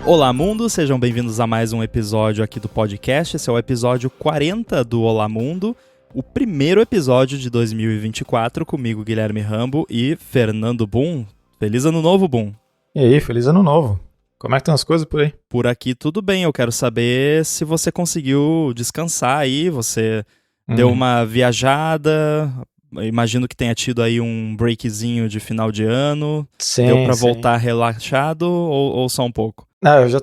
Olá Mundo, sejam bem-vindos a mais um episódio aqui do podcast. Esse é o episódio 40 do Olá Mundo, o primeiro episódio de 2024, comigo Guilherme Rambo e Fernando Boom. Feliz ano novo, Boom! E aí, feliz ano novo! Como é que estão as coisas por aí? Por aqui tudo bem, eu quero saber se você conseguiu descansar aí, você deu uma viajada, imagino que tenha tido aí um breakzinho de final de ano, deu pra voltar relaxado ou só um pouco? Ah, eu já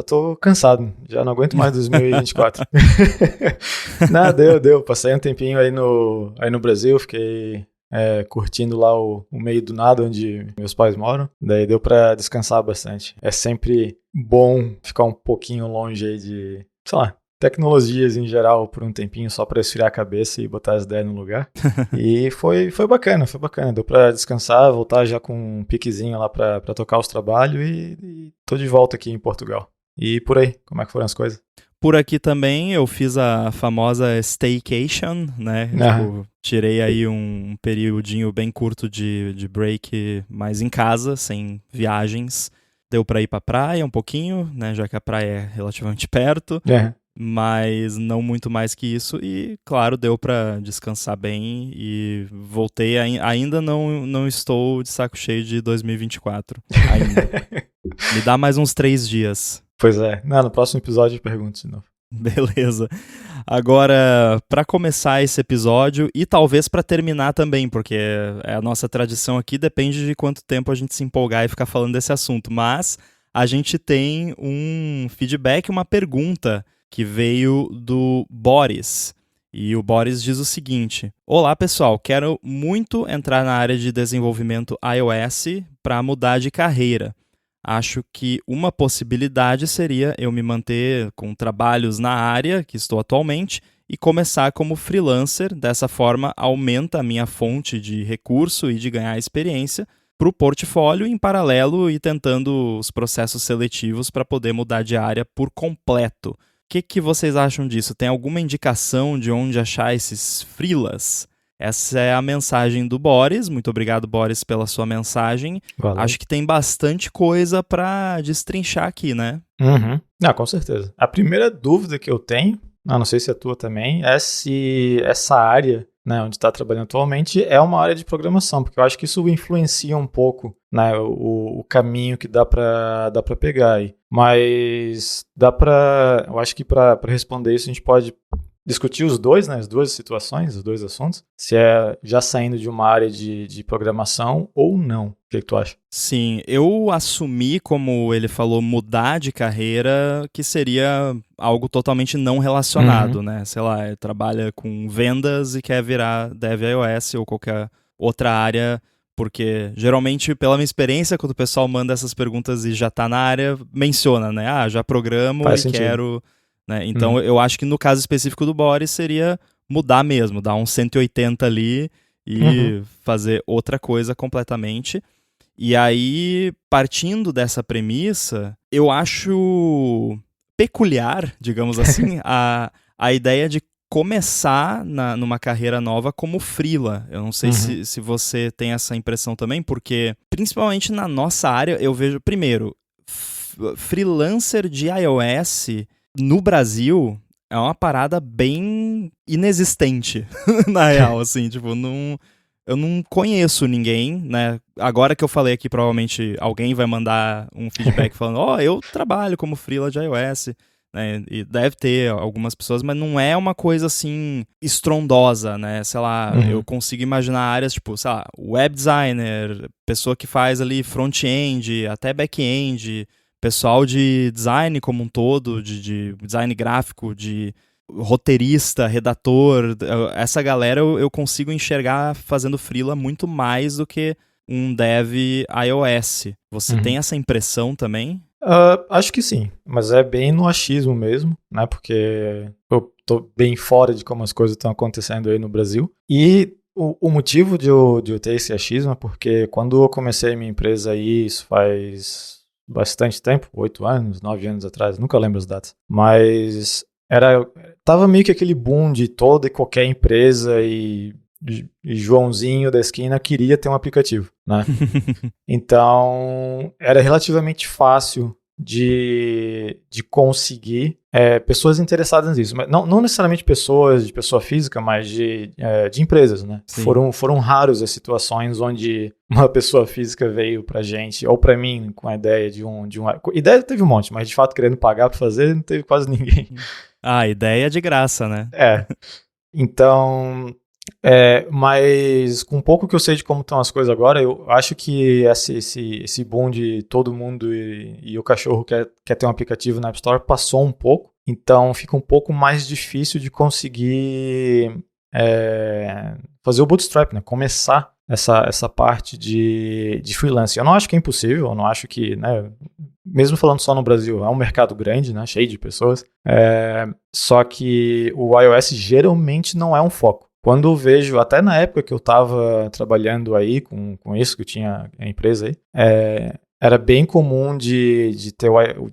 tô cansado, já não aguento mais 2024. Não, deu, passei um tempinho aí no Brasil, fiquei curtindo lá o meio do nada onde meus pais moram, daí deu pra descansar bastante. É sempre bom ficar um pouquinho longe aí de, sei lá, tecnologias em geral por um tempinho só pra esfriar a cabeça e botar as ideias no lugar. E foi bacana, deu pra descansar, voltar já com um piquezinho lá pra tocar os trabalhos e tô de volta aqui em Portugal. E por aí, como é que foram as coisas? Por aqui também eu fiz a famosa staycation, né? Tipo, tirei aí um periodinho bem curto de break, mais em casa, sem viagens. Deu pra ir pra praia um pouquinho, né? Já que a praia é relativamente perto. Mas não muito mais que isso. E, claro, deu pra descansar bem e voltei. Ainda não estou de saco cheio de 2024. Ainda. Me dá mais uns 3 dias. Pois é. No próximo episódio eu pergunto de novo. Beleza. Agora, para começar esse episódio e talvez para terminar também, porque a nossa tradição aqui depende de quanto tempo a gente se empolgar e ficar falando desse assunto, mas a gente tem um feedback, uma pergunta que veio do Boris. E o Boris diz o seguinte: olá pessoal, quero muito entrar na área de desenvolvimento iOS para mudar de carreira. Acho que uma possibilidade seria eu me manter com trabalhos na área que estou atualmente e começar como freelancer. Dessa forma, aumenta a minha fonte de recurso e de ganhar experiência para o portfólio, em paralelo e tentando os processos seletivos para poder mudar de área por completo. O que vocês acham disso? Tem alguma indicação de onde achar esses freelas? Essa é a mensagem do Boris. Muito obrigado, Boris, pela sua mensagem. Valeu. Acho que tem bastante coisa para destrinchar aqui, né? Com certeza. A primeira dúvida que eu tenho, não sei se é a tua também, é se essa área, né, onde está trabalhando atualmente é uma área de programação, porque eu acho que isso influencia um pouco, né, o caminho que dá para pegar aí. Mas eu acho que para responder isso a gente pode discutir os dois, né, as duas situações, os dois assuntos, se é já saindo de uma área de programação ou não. O que tu acha? Sim, eu assumi, como ele falou, mudar de carreira, que seria algo totalmente não relacionado, né? Sei lá, ele trabalha com vendas e quer virar dev iOS ou qualquer outra área, porque geralmente, pela minha experiência, quando o pessoal manda essas perguntas e já tá na área, menciona, né? Ah, já programo Faz e sentido. Quero... Né? Então, eu acho que no caso específico do Boris seria mudar mesmo, dar um 180 ali e fazer outra coisa completamente. E aí, partindo dessa premissa, eu acho peculiar, digamos assim, a ideia de começar numa carreira nova como freela. Eu não sei se você tem essa impressão também, porque principalmente na nossa área eu vejo, primeiro, freelancer de iOS no Brasil é uma parada bem inexistente, na real, assim, tipo, eu não conheço ninguém, né? Agora que eu falei aqui, provavelmente alguém vai mandar um feedback falando, eu trabalho como freela de iOS, né? E deve ter algumas pessoas, mas não é uma coisa, assim, estrondosa, né? Sei lá, eu consigo imaginar áreas, tipo, sei lá, web designer, pessoa que faz ali front-end, até back-end, pessoal de design como um todo, de design gráfico, de roteirista, redator, essa galera eu consigo enxergar fazendo freela muito mais do que um dev iOS. Você tem essa impressão também? Acho que sim, mas é bem no achismo mesmo, né? Porque eu tô bem fora de como as coisas estão acontecendo aí no Brasil. E o motivo de eu ter esse achismo é porque quando eu comecei minha empresa aí, isso faz bastante tempo, 8 anos, 9 anos atrás, nunca lembro as datas, mas tava meio que aquele boom de toda e qualquer empresa e Joãozinho da esquina queria ter um aplicativo, né? Então, era relativamente fácil de conseguir pessoas interessadas nisso. Mas não necessariamente pessoas de pessoa física, mas de empresas, né? Foram raros as situações onde uma pessoa física veio pra gente, ou pra mim, com a ideia de um... Ideia teve um monte, mas de fato querendo pagar pra fazer, não teve quase ninguém. Ideia é de graça, né? Então... mas com um pouco que eu sei de como estão as coisas agora, eu acho que esse boom de todo mundo e o cachorro quer ter um aplicativo na App Store passou um pouco, então fica um pouco mais difícil de conseguir fazer o bootstrap, né? Começar essa parte de freelance. Eu não acho que é impossível, eu não acho que, né, mesmo falando só no Brasil, é um mercado grande, né, cheio de pessoas, só que o iOS geralmente não é um foco. Quando eu vejo, até na época que eu estava trabalhando aí com isso, que eu tinha a empresa aí, era bem comum de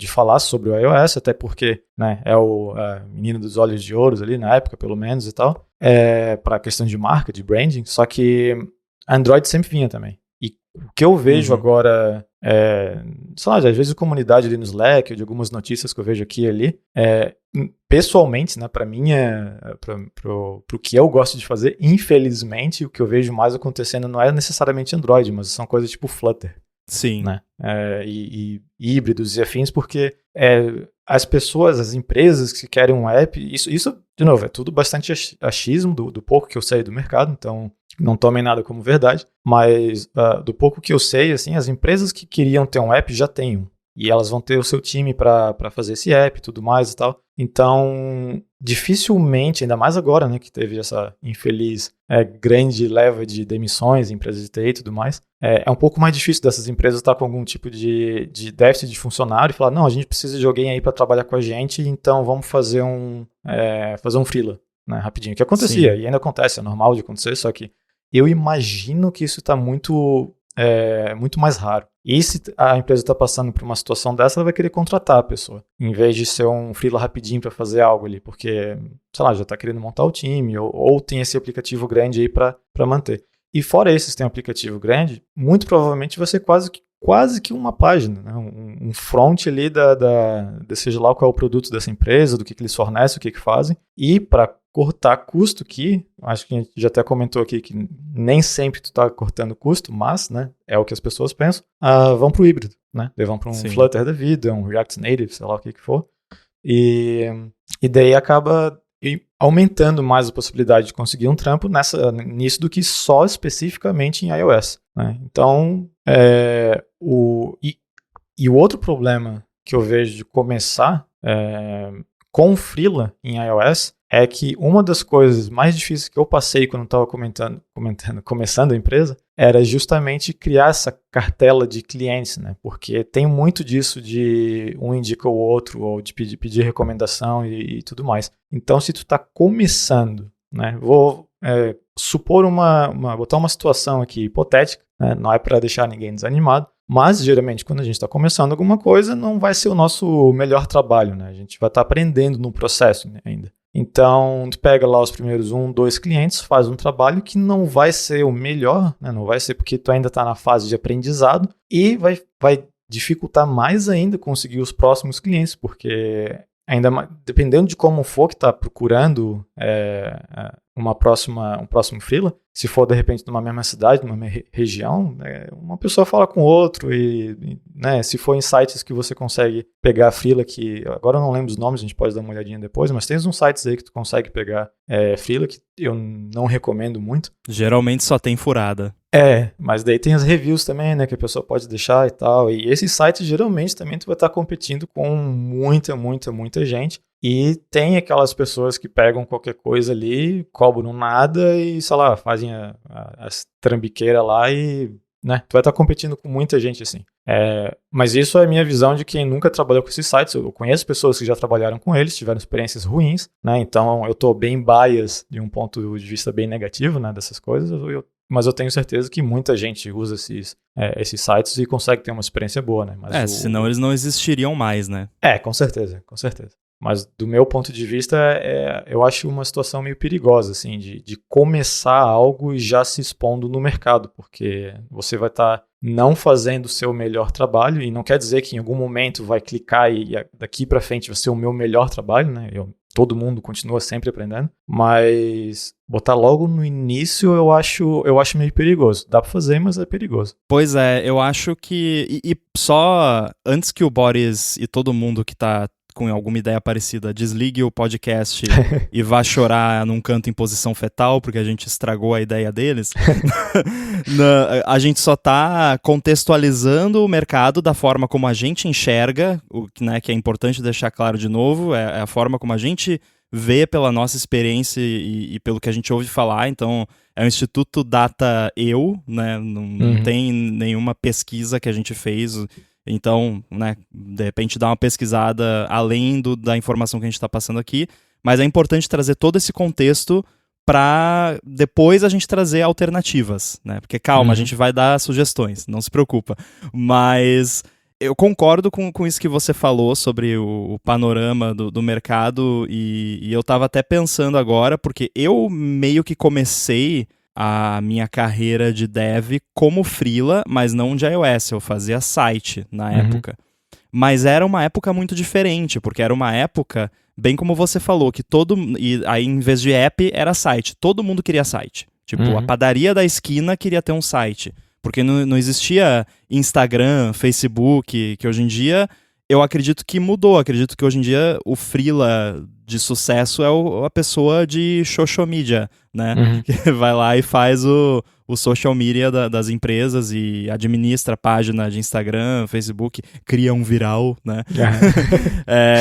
falar sobre o iOS, até porque, né, é o menino dos olhos de ouro ali, na época, pelo menos, e tal, para a questão de marca, de branding, só que Android sempre vinha também. E o que eu vejo agora, sei lá, às vezes a comunidade ali no Slack, ou de algumas notícias que eu vejo aqui e ali, pessoalmente, né, para mim, pro que eu gosto de fazer, infelizmente, o que eu vejo mais acontecendo não é necessariamente Android, mas são coisas tipo Flutter. Sim. Né? E híbridos e afins, porque as pessoas, as empresas que querem um app, isso, de novo, é tudo bastante achismo do pouco que eu sei do mercado, então não tomem nada como verdade, mas do pouco que eu sei, assim, as empresas que queriam ter um app já têm um. E elas vão ter o seu time para fazer esse app e tudo mais e tal. Então, dificilmente, ainda mais agora, né, que teve essa infeliz grande leva de demissões, empresas de TI e tudo mais, é um pouco mais difícil dessas empresas estar com algum tipo de déficit de funcionário e falar, não, a gente precisa de alguém aí para trabalhar com a gente, então vamos fazer um freela, né, rapidinho. Que acontecia, e ainda acontece, é normal de acontecer, só que eu imagino que isso está muito mais raro. E se a empresa está passando por uma situação dessa, ela vai querer contratar a pessoa, em vez de ser um freela rapidinho para fazer algo ali, porque, sei lá, já está querendo montar o time, ou tem esse aplicativo grande aí para manter. E fora esse, se tem um aplicativo grande, muito provavelmente vai ser quase que uma página, né? Um front ali seja lá qual é o produto dessa empresa, do que eles fornecem, o que fazem, e para cortar custo, que acho que a gente já até comentou aqui que nem sempre tu está cortando custo, mas, né, é o que as pessoas pensam, vão para o híbrido, né? Vão para um Flutter da vida, um React Native, sei lá o que for, e daí acaba aumentando mais a possibilidade de conseguir um trampo nisso do que só especificamente em iOS, né? Então, o outro problema que eu vejo de começar com o freela em iOS é que uma das coisas mais difíceis que eu passei quando estava começando a empresa era justamente criar essa cartela de clientes, né? Porque tem muito disso de um indica o outro, ou de pedir recomendação e tudo mais. Então, se tu está começando, né? Vou botar uma situação aqui hipotética, né? Não é para deixar ninguém desanimado, mas geralmente quando a gente está começando alguma coisa, não vai ser o nosso melhor trabalho, né? A gente vai estar aprendendo no processo, né, ainda. Então, tu pega lá os primeiros 1, 2 clientes, faz um trabalho que não vai ser o melhor, né? Não vai ser porque tu ainda está na fase de aprendizado e vai dificultar mais ainda conseguir os próximos clientes, porque ainda mais, dependendo de como for que está procurando um próximo freela, se for de repente numa mesma cidade, numa região, uma pessoa fala com o outro e né, se for em sites que você consegue pegar freela, que agora eu não lembro os nomes, a gente pode dar uma olhadinha depois, mas tem uns sites aí que tu consegue pegar freela, que eu não recomendo muito. Geralmente só tem furada. Mas daí tem as reviews também, né, que a pessoa pode deixar e tal, e esses sites geralmente também tu vai estar competindo com muita gente, e tem aquelas pessoas que pegam qualquer coisa ali, cobram nada e, sei lá, fazem as trambiqueiras lá e, né, tu vai estar competindo com muita gente assim. Mas isso é a minha visão de quem nunca trabalhou com esses sites. Eu conheço pessoas que já trabalharam com eles, tiveram experiências ruins, né, então eu tô bem bias de um ponto de vista bem negativo, né, dessas coisas, mas eu tenho certeza que muita gente usa esses sites e consegue ter uma experiência boa, né? Mas senão eles não existiriam mais, né? Com certeza, com certeza. Mas do meu ponto de vista, eu acho uma situação meio perigosa, assim, de começar algo e já se expondo no mercado, porque você vai estar não fazendo o seu melhor trabalho, e não quer dizer que em algum momento vai clicar e daqui para frente vai ser o meu melhor trabalho, né? Todo mundo continua sempre aprendendo, mas botar logo no início eu acho meio perigoso. Dá para fazer, mas é perigoso. Pois é, eu acho que... E só antes que o Boris e todo mundo que tá com alguma ideia parecida, desligue o podcast e vá chorar num canto em posição fetal, porque a gente estragou a ideia deles. A gente só tá contextualizando o mercado da forma como a gente enxerga, né, que é importante deixar claro de novo, é a forma como a gente vê pela nossa experiência e pelo que a gente ouve falar. Então, é o Instituto Data Eu, né, não tem nenhuma pesquisa que a gente fez. Então, né, de repente dá uma pesquisada além da informação que a gente está passando aqui, mas é importante trazer todo esse contexto para depois a gente trazer alternativas, né? Porque calma, a gente vai dar sugestões, não se preocupa. Mas eu concordo com isso que você falou sobre o panorama do mercado e eu estava até pensando agora, porque eu meio que comecei a minha carreira de dev como freela, mas não de iOS, eu fazia site na época. Mas era uma época muito diferente, porque era uma época, bem como você falou, que e aí em vez de app era site, todo mundo queria site. Tipo, a padaria da esquina queria ter um site, porque não existia Instagram, Facebook, que hoje em dia eu acredito que mudou, acredito que hoje em dia o freela de sucesso é a pessoa de social media, né? Que vai lá e faz o social media das empresas e administra a página de Instagram, Facebook, cria um viral, né?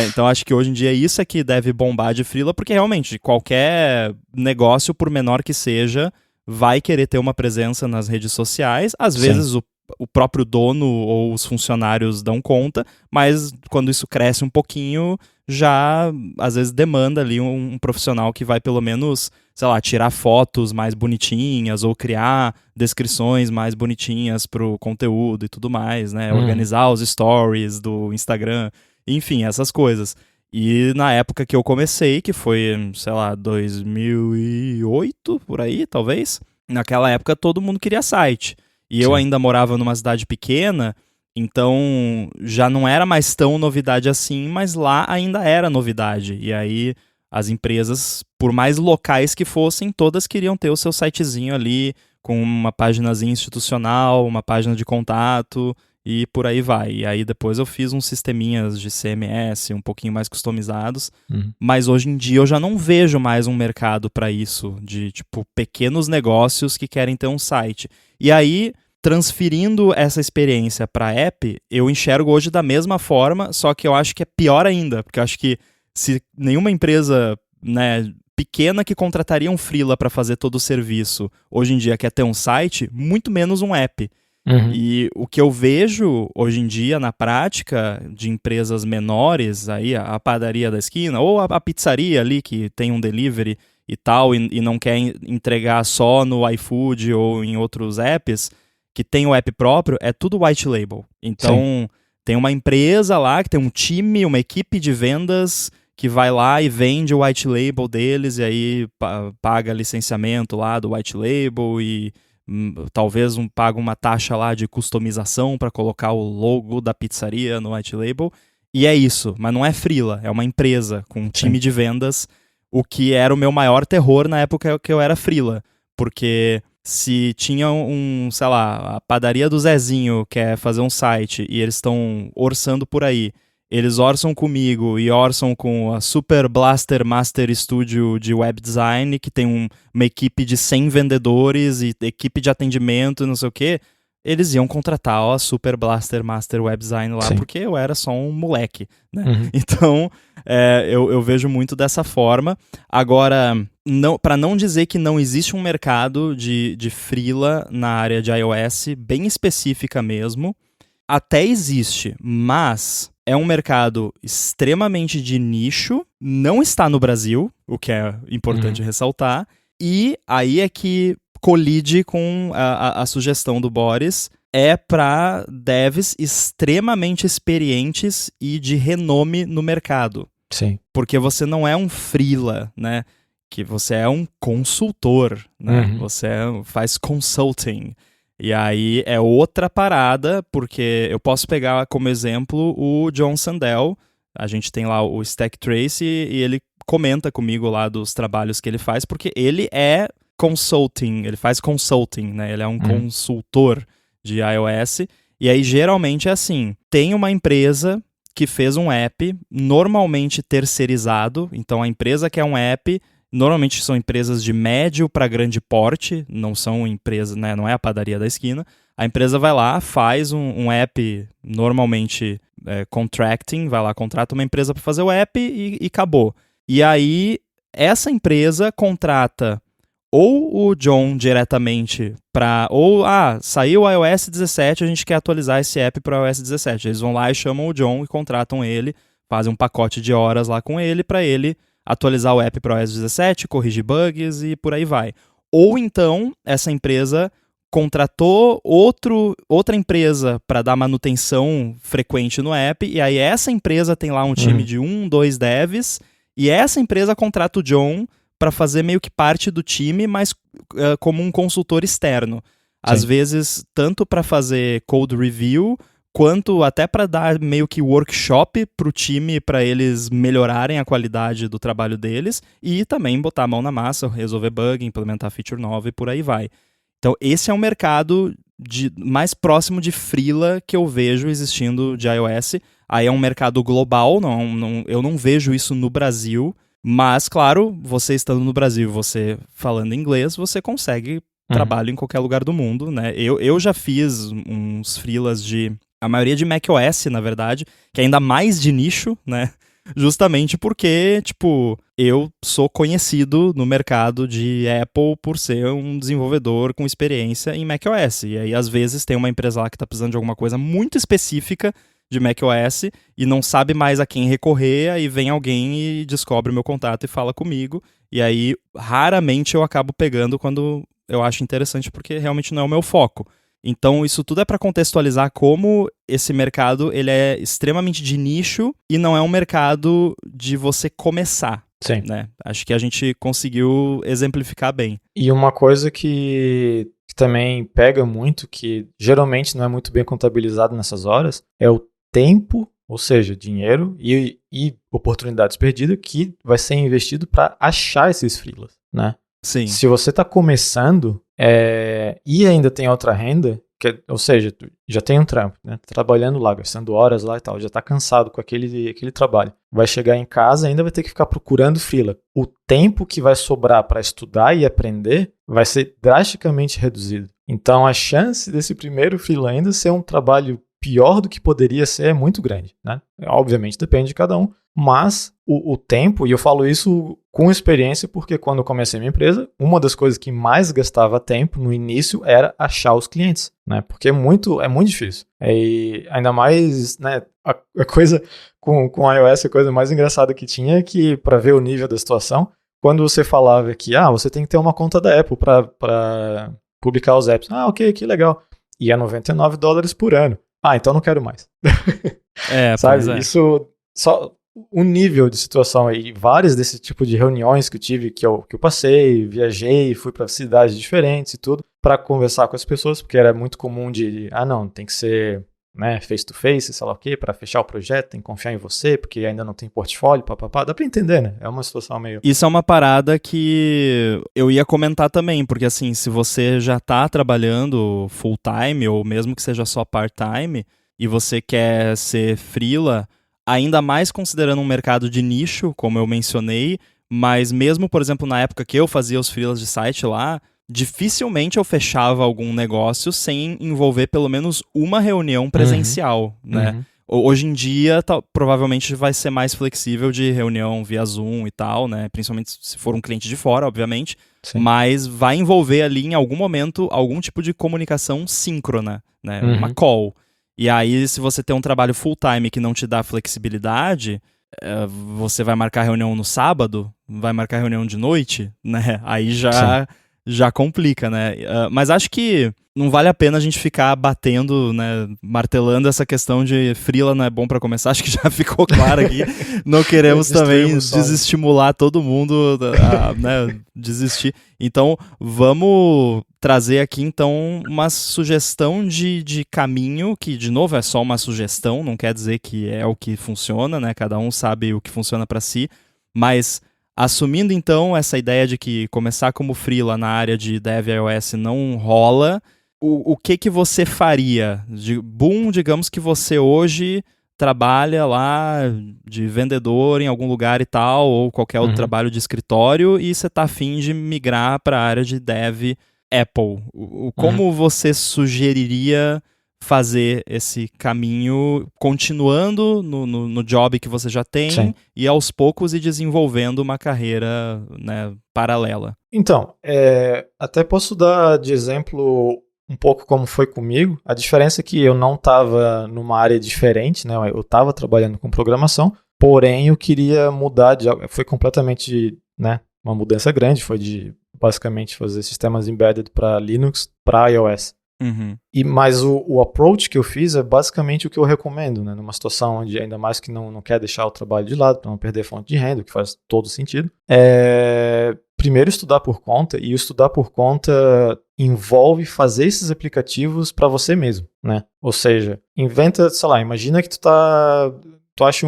Então acho que hoje em dia isso é que deve bombar de freela, porque realmente qualquer negócio, por menor que seja, vai querer ter uma presença nas redes sociais. Às vezes o próprio dono ou os funcionários dão conta, mas quando isso cresce um pouquinho, já às vezes demanda ali um profissional que vai pelo menos, sei lá, tirar fotos mais bonitinhas ou criar descrições mais bonitinhas pro conteúdo e tudo mais, né? Organizar os stories do Instagram, enfim, essas coisas. E na época que eu comecei, que foi, sei lá, 2008, por aí, talvez, naquela época todo mundo queria site. E eu ainda morava numa cidade pequena, então já não era mais tão novidade assim, mas lá ainda era novidade. E aí as empresas, por mais locais que fossem, todas queriam ter o seu sitezinho ali, com uma paginazinha institucional, uma página de contato e por aí vai. E aí depois eu fiz uns sisteminhas de CMS um pouquinho mais customizados, mas hoje em dia eu já não vejo mais um mercado para isso, de tipo pequenos negócios que querem ter um site. E aí, transferindo essa experiência para app, eu enxergo hoje da mesma forma, só que eu acho que é pior ainda, porque eu acho que se nenhuma empresa, né, pequena que contrataria um freela para fazer todo o serviço, hoje em dia quer ter um site, muito menos um app. E o que eu vejo hoje em dia na prática de empresas menores, aí a padaria da esquina, ou a pizzaria ali que tem um delivery e tal, e não quer entregar só no iFood ou em outros apps, que tem o app próprio, é tudo white label. Então, tem uma empresa lá que tem um time, uma equipe de vendas que vai lá e vende o white label deles, e aí paga licenciamento lá do white label e talvez paga uma taxa lá de customização para colocar o logo da pizzaria no white label. E é isso, mas não é freela, é uma empresa com um time de vendas, o que era o meu maior terror na época que eu era freela, porque se tinha sei lá, a padaria do Zezinho quer fazer um site e eles estão orçando por aí, eles orçam comigo e orçam com a Super Blaster Master Studio de web design, que tem uma equipe de 100 vendedores e equipe de atendimento e não sei o quê, eles iam contratar a Super Blaster Master Web Design lá, porque eu era só um moleque, né? Então, eu vejo muito dessa forma. Agora, para não dizer que não existe um mercado de freela na área de iOS, bem específica mesmo, até existe, mas é um mercado extremamente de nicho, não está no Brasil, o que é importante ressaltar, e aí é que colide com a sugestão do Boris, é para devs extremamente experientes e de renome no mercado. Sim. Porque você não é um freela, né? Que você é um consultor, né? Você faz consulting. E aí é outra parada, porque eu posso pegar como exemplo o John Sandel. A gente tem lá o Stack Trace e ele comenta comigo lá dos trabalhos que ele faz, porque ele é consulting, ele faz consulting, né? Ele é um consultor de iOS. E aí geralmente é assim, tem uma empresa que fez um app normalmente terceirizado, então a empresa quer um app, normalmente são empresas de médio para grande porte, não são empresas, né, não é a padaria da esquina. A empresa vai lá, faz um app normalmente contracting, vai lá, contrata uma empresa para fazer o app e acabou. E aí essa empresa contrata ou o John diretamente para... saiu o iOS 17, a gente quer atualizar esse app para o iOS 17. Eles vão lá e chamam o John e contratam ele, fazem um pacote de horas lá com ele para ele atualizar o app para o iOS 17, corrigir bugs e por aí vai. Ou então, essa empresa contratou outra empresa para dar manutenção frequente no app, e aí essa empresa tem lá um time de 2 devs, e essa empresa contrata o John para fazer meio que parte do time, mas como um consultor externo. Às vezes, tanto para fazer code review, quanto até para dar meio que workshop para o time, para eles melhorarem a qualidade do trabalho deles, e também botar a mão na massa, resolver bug, implementar feature nova e por aí vai. Então, esse é um mercado mais próximo de freela que eu vejo existindo de iOS. Aí é um mercado global, eu não vejo isso no Brasil. Mas, claro, você estando no Brasil, você falando inglês, você consegue trabalho em qualquer lugar do mundo, né? Eu já fiz uns freelas a maioria de macOS, na verdade, que é ainda mais de nicho, né? Justamente porque, tipo, eu sou conhecido no mercado de Apple por ser um desenvolvedor com experiência em macOS. E aí, às vezes, tem uma empresa lá que tá precisando de alguma coisa muito específica de macOS e não sabe mais a quem recorrer, aí vem alguém e descobre o meu contato e fala comigo, e aí raramente eu acabo pegando quando eu acho interessante, porque realmente não é o meu foco. Então isso tudo é para contextualizar como esse mercado ele é extremamente de nicho e não é um mercado de você começar. Sim. Né? Acho que a gente conseguiu exemplificar bem. E uma coisa que também pega muito, que geralmente não é muito bem contabilizado nessas horas, é o tempo, ou seja, dinheiro e oportunidades perdidas que vai ser investido para achar esses freelas, né? Sim. Se você está começando e ainda tem outra renda, ou seja, tu já tem um trampo, né? Trabalhando lá, gastando horas lá e tal, já está cansado com aquele trabalho. Vai chegar em casa e ainda vai ter que ficar procurando freela. O tempo que vai sobrar para estudar e aprender vai ser drasticamente reduzido. Então a chance desse primeiro freela ainda ser um trabalho pior do que poderia ser é muito grande, né? Obviamente depende de cada um, mas o tempo, e eu falo isso com experiência porque quando eu comecei minha empresa, uma das coisas que mais gastava tempo no início era achar os clientes, né? Porque é muito difícil. E ainda mais, né, a coisa com iOS, a coisa mais engraçada que tinha é que, para ver o nível da situação, quando você falava que você tem que ter uma conta da Apple para publicar os apps. Ok, que legal. E é $99 por ano. Então não quero mais. Sabe? Isso, só o nível de situação aí, várias desse tipo de reuniões que eu tive, que eu passei, viajei, fui para cidades diferentes e tudo, para conversar com as pessoas, porque era muito comum não, tem que ser, né, face to face, sei lá o quê, para fechar o projeto, tem que confiar em você, porque ainda não tem portfólio, papapá. Dá para entender, né? É uma situação meio... Isso é uma parada que eu ia comentar também, porque assim, se você já tá trabalhando full time, ou mesmo que seja só part time, e você quer ser freela, ainda mais considerando um mercado de nicho, como eu mencionei, mas mesmo, por exemplo, na época que eu fazia os freelas de site lá, dificilmente eu fechava algum negócio sem envolver pelo menos uma reunião presencial, né? Hoje em dia, provavelmente vai ser mais flexível de reunião via Zoom e tal, né? Principalmente se for um cliente de fora, obviamente. Sim. Mas vai envolver ali, em algum momento, algum tipo de comunicação síncrona, né? Uma call. E aí, se você tem um trabalho full-time que não te dá flexibilidade, você vai marcar reunião no sábado, vai marcar reunião de noite, né? Aí já já complica, né? Mas acho que não vale a pena a gente ficar batendo, né, martelando essa questão de freela não é bom para começar. Acho que já ficou claro aqui. Não queremos também desestimular todo mundo a né, desistir. Então, vamos trazer aqui, então, uma sugestão de caminho, que, de novo, é só uma sugestão, não quer dizer que é o que funciona, né? Cada um sabe o que funciona para si, mas assumindo, então, essa ideia de que começar como freela na área de Dev iOS não rola, o que você faria? Digamos que você hoje trabalha lá de vendedor em algum lugar e tal, ou qualquer outro trabalho de escritório, e você está a fim de migrar para a área de Dev Apple. Como você sugeriria fazer esse caminho continuando no job que você já tem Sim. e aos poucos ir desenvolvendo uma carreira, né, paralela? Então, até posso dar de exemplo um pouco como foi comigo. A diferença é que eu não estava numa área diferente, né? Eu estava trabalhando com programação, porém eu queria mudar de algo. Foi completamente, né, uma mudança grande, foi de basicamente fazer sistemas embedded para Linux, para iOS. Mas o approach que eu fiz é basicamente o que eu recomendo, né? Numa situação onde ainda mais que não quer deixar o trabalho de lado para não perder fonte de renda, o que faz todo sentido. Primeiro estudar por conta, e o estudar por conta envolve fazer esses aplicativos para você mesmo, né? Ou seja, inventa, sei lá, imagina que tu acha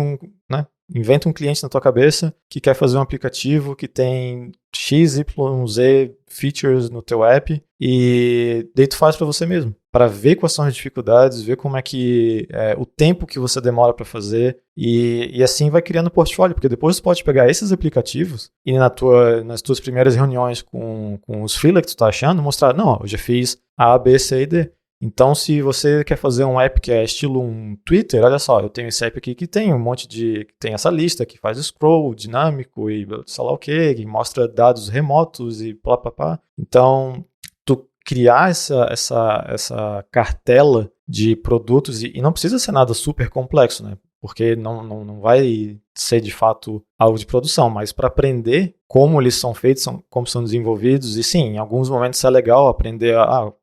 né? Inventa um cliente na tua cabeça que quer fazer um aplicativo que tem X, Y, Z features no teu app e daí tu faz para você mesmo, para ver quais são as dificuldades, ver como é que o tempo que você demora para fazer e assim vai criando portfólio, porque depois tu pode pegar esses aplicativos e nas tuas primeiras reuniões com os freela que tu tá achando, mostrar, não, eu já fiz A, B, C e D. Então, se você quer fazer um app que é estilo um Twitter, olha só, eu tenho esse app aqui que tem tem essa lista que faz scroll dinâmico e sei lá o que mostra dados remotos e blá, blá, blá. Então, tu criar essa cartela de produtos, e não precisa ser nada super complexo, né? Porque não vai ser de fato algo de produção, mas para aprender como eles são feitos, como são desenvolvidos, e sim, em alguns momentos é legal aprender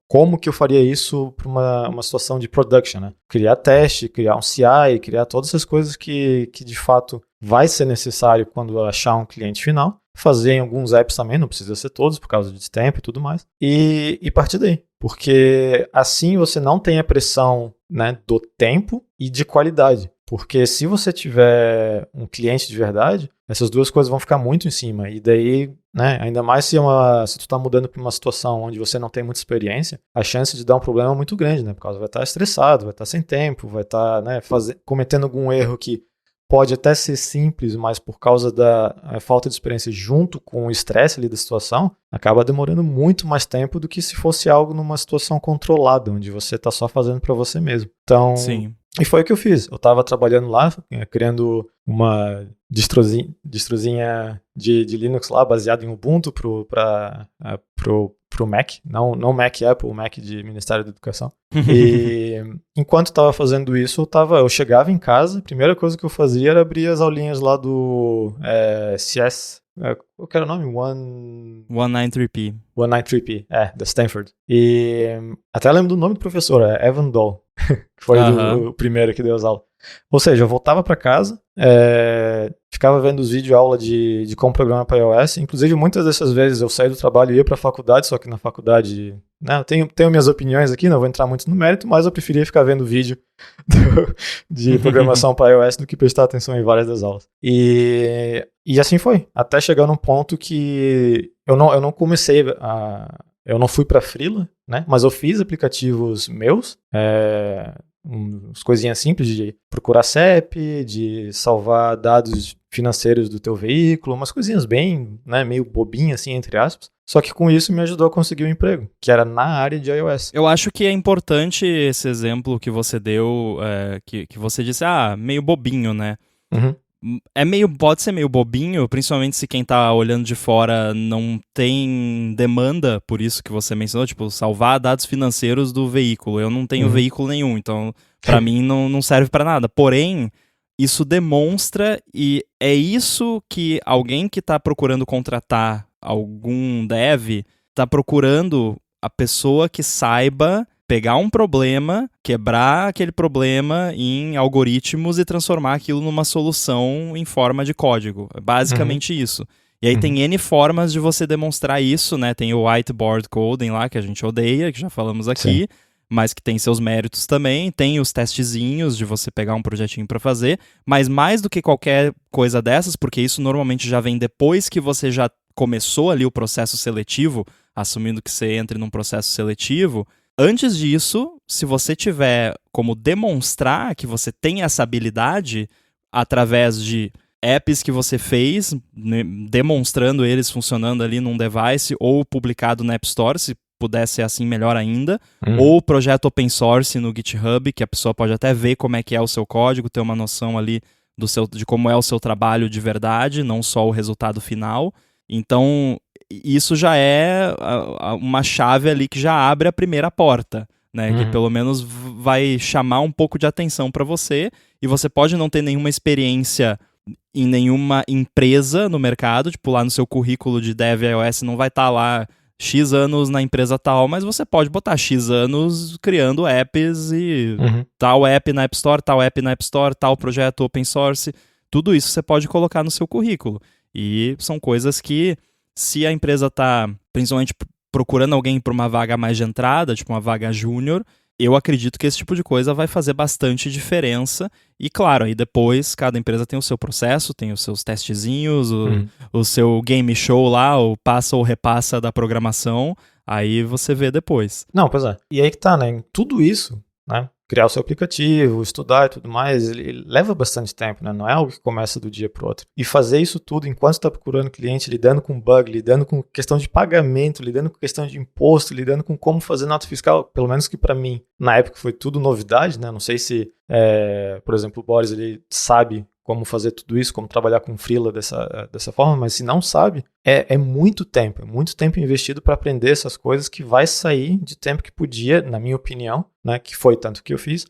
como que eu faria isso para uma situação de production, né? Criar teste, criar um CI, criar todas essas coisas que de fato vai ser necessário quando achar um cliente final. Fazer em alguns apps também, não precisa ser todos por causa de tempo e tudo mais. E partir daí, porque assim você não tem a pressão, né, do tempo e de qualidade. Porque se você tiver um cliente de verdade, essas duas coisas vão ficar muito em cima. E daí, né, ainda mais se tu está mudando para uma situação onde você não tem muita experiência, a chance de dar um problema é muito grande, né? Porque você vai estar estressado, vai estar sem tempo, vai estar, né, cometendo algum erro que pode até ser simples, mas por causa da falta de experiência junto com o estresse ali da situação, acaba demorando muito mais tempo do que se fosse algo numa situação controlada, onde você está só fazendo para você mesmo. Então, Sim. E foi o que eu fiz. Eu estava trabalhando lá, criando uma distrozinha de Linux lá, baseada em Ubuntu pro Mac. Não Mac Apple, o Mac de Ministério da Educação. E enquanto estava fazendo isso, eu chegava em casa, a primeira coisa que eu fazia era abrir as aulinhas lá do CS. Qual que era o nome? 193P. 193P, da Stanford. E até lembro do nome do professor, Evan Doll, que foi o primeiro que deu as aulas. Ou seja, eu voltava para casa, ficava vendo os vídeos aula de como programar para iOS. Inclusive, muitas dessas vezes eu saí do trabalho e ia para a faculdade, só que na faculdade, né, eu tenho minhas opiniões aqui, não vou entrar muito no mérito, mas eu preferia ficar vendo vídeo de programação para iOS do que prestar atenção em várias das aulas. E assim foi, até chegar num ponto que eu não comecei eu não fui para freela, né, mas eu fiz aplicativos meus, umas coisinhas simples de procurar CEP, de salvar dados financeiros do teu veículo, umas coisinhas bem, né, meio bobinhas assim, entre aspas. Só que com isso me ajudou a conseguir um emprego, que era na área de iOS. Eu acho que é importante esse exemplo que você deu, que você disse, meio bobinho, né? Uhum. Pode ser meio bobinho, principalmente se quem tá olhando de fora não tem demanda, por isso que você mencionou, tipo, salvar dados financeiros do veículo. Eu não tenho veículo nenhum, então pra mim não serve pra nada. Porém, isso demonstra, e é isso que alguém que tá procurando contratar algum dev tá procurando a pessoa que saiba pegar um problema, quebrar aquele problema em algoritmos e transformar aquilo numa solução em forma de código. É basicamente isso. E aí tem N formas de você demonstrar isso, né? Tem o whiteboard coding lá, que a gente odeia, que já falamos aqui, mas que tem seus méritos também. Tem os testezinhos de você pegar um projetinho para fazer, mas mais do que qualquer coisa dessas, porque isso normalmente já vem depois que você já começou ali o processo seletivo, assumindo que você entre num processo seletivo. Antes disso, se você tiver como demonstrar que você tem essa habilidade através de apps que você fez, né, demonstrando eles funcionando ali num device ou publicado na App Store, se puder ser assim, melhor ainda, ou projeto open source no GitHub, que a pessoa pode até ver como é que é o seu código, ter uma noção ali de como é o seu trabalho de verdade, não só o resultado final. Então, isso já é uma chave ali que já abre a primeira porta, né? Que pelo menos vai chamar um pouco de atenção para você, e você pode não ter nenhuma experiência em nenhuma empresa no mercado, tipo lá no seu currículo de Dev iOS não vai estar lá X anos na empresa tal, mas você pode botar X anos criando apps e tal app na App Store, tal app na App Store, tal projeto open source, tudo isso você pode colocar no seu currículo. E são coisas que, se a empresa está principalmente procurando alguém para uma vaga mais de entrada, tipo uma vaga júnior, eu acredito que esse tipo de coisa vai fazer bastante diferença. E claro, aí depois cada empresa tem o seu processo, tem os seus testezinhos, o seu game show lá, o passa ou repassa da programação, aí você vê depois. Não, pois é. E aí que tá, né? Em tudo isso, né? Criar o seu aplicativo, estudar e tudo mais, ele leva bastante tempo, né? Não é algo que começa do dia pro outro. E fazer isso tudo enquanto está procurando cliente, lidando com bug, lidando com questão de pagamento, lidando com questão de imposto, lidando com como fazer nota fiscal, pelo menos que para mim, na época foi tudo novidade, né? Não sei se, por exemplo, o Boris ele sabe como fazer tudo isso, como trabalhar com freela dessa forma, mas se não sabe, é muito tempo investido para aprender essas coisas que vai sair de tempo que podia, na minha opinião, né, que foi tanto que eu fiz,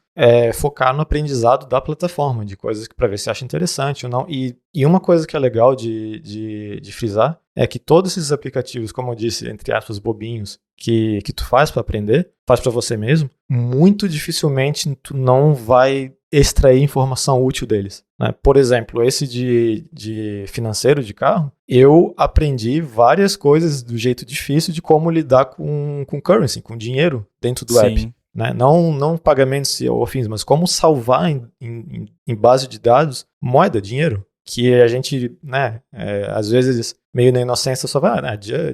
focar no aprendizado da plataforma, de coisas para ver se acha interessante ou não. E uma coisa que é legal de frisar é que todos esses aplicativos, como eu disse, entre aspas, bobinhos, que tu faz para aprender, faz para você mesmo, muito dificilmente tu não vai extrair informação útil deles, né? Por exemplo, esse de financeiro de carro, eu aprendi várias coisas do jeito difícil de como lidar com currency, com dinheiro dentro do app. Né? Não pagamentos ou afins, mas como salvar em base de dados moeda, dinheiro, que a gente, né, às vezes meio na inocência só vai,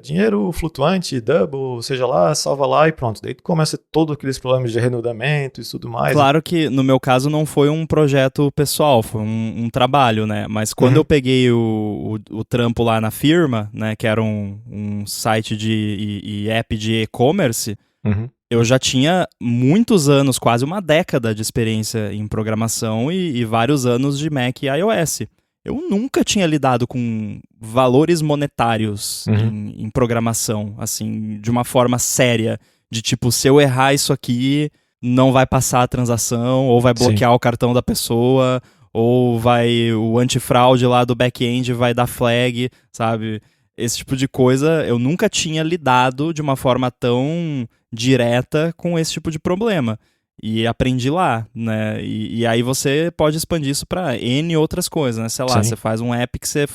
dinheiro flutuante, double, seja lá, salva lá e pronto. Daí começa todos aqueles problemas de renudamento e tudo mais. Claro que no meu caso não foi um projeto pessoal, foi um trabalho, né? Mas quando eu peguei o trampo lá na firma, né, que era um site e app de e-commerce, eu já tinha muitos anos, quase uma década de experiência em programação e vários anos de Mac e iOS. Eu nunca tinha lidado com valores monetários em programação, assim, de uma forma séria. De tipo, se eu errar isso aqui, não vai passar a transação, ou vai bloquear o cartão da pessoa, ou o antifraude lá do back-end vai dar flag, sabe? Esse tipo de coisa, eu nunca tinha lidado de uma forma tão direta com esse tipo de problema. E aprendi lá, né? E aí você pode expandir isso para N outras coisas, né? Sei lá, você faz um app que você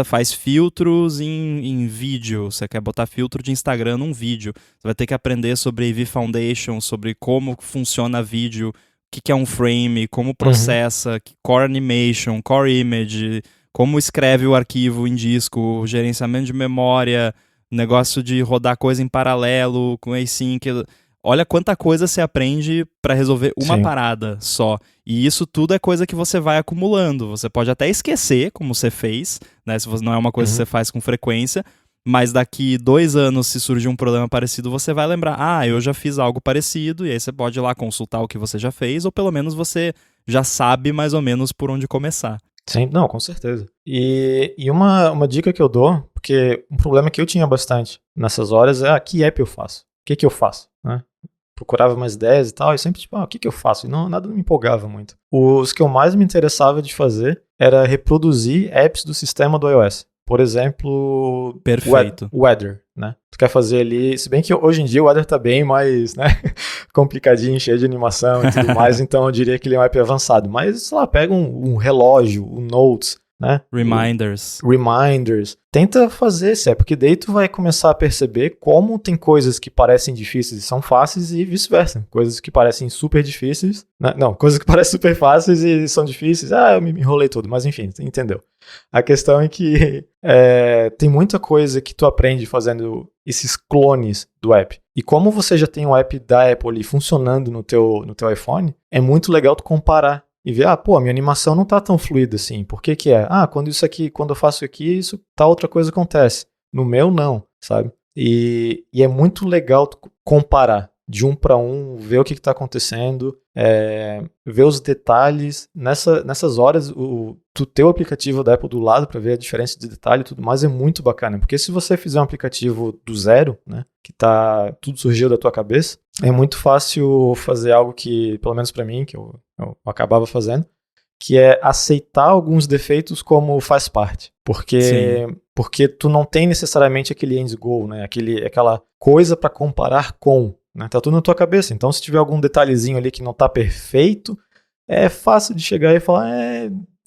faz filtros em vídeo. Você quer botar filtro de Instagram num vídeo. Você vai ter que aprender sobre AV Foundation, sobre como funciona vídeo, o que é um frame, como processa, Core Animation, Core Image, como escreve o arquivo em disco, gerenciamento de memória, negócio de rodar coisa em paralelo, com async. Olha quanta coisa você aprende para resolver uma parada só. E isso tudo é coisa que você vai acumulando. Você pode até esquecer como você fez, né? Se não é uma coisa que você faz com frequência, mas daqui 2 anos, se surgir um problema parecido, você vai lembrar, eu já fiz algo parecido, e aí você pode ir lá consultar o que você já fez, ou pelo menos você já sabe mais ou menos por onde começar. Sim, não, com certeza. E uma dica que eu dou, porque um problema que eu tinha bastante nessas horas é que app eu faço? O que eu faço? Né? Procurava mais ideias e tal, e sempre tipo, o que eu faço? E nada me empolgava muito. Os que eu mais me interessava de fazer era reproduzir apps do sistema do iOS. por exemplo, Perfeito. Weather, né? Tu quer fazer ali, se bem que hoje em dia o Weather tá bem mais, né, complicadinho, cheio de animação e tudo mais, então eu diria que ele é um app avançado. Mas, sei lá, pega um relógio, um Notes, né? Reminders. Tenta fazer esse app, porque daí tu vai começar a perceber como tem coisas que parecem difíceis e são fáceis e vice-versa. Coisas que parecem super difíceis, né? Não, coisas que parecem super fáceis e são difíceis. Eu me enrolei todo, mas enfim, você entendeu. A questão é que tem muita coisa que tu aprende fazendo esses clones do app. E como você já tem o app da Apple ali funcionando no teu iPhone, é muito legal tu comparar. E ver, a minha animação não tá tão fluida assim. Por que que é? Quando eu faço aqui, outra coisa acontece. No meu, não, sabe? E é muito legal comparar de um para um, ver o que tá acontecendo, ver os detalhes. Nessas horas, tu ter o aplicativo da Apple do lado para ver a diferença de detalhe e tudo mais é muito bacana. Porque se você fizer um aplicativo do zero, né, que tudo surgiu da tua cabeça, é muito fácil fazer algo que, pelo menos para mim, que eu acabava fazendo, que é aceitar alguns defeitos como faz parte. Porque tu não tem necessariamente aquele end goal, né? Aquela coisa para comparar com, né? Tá tudo na tua cabeça. Então, se tiver algum detalhezinho ali que não tá perfeito, é fácil de chegar e falar,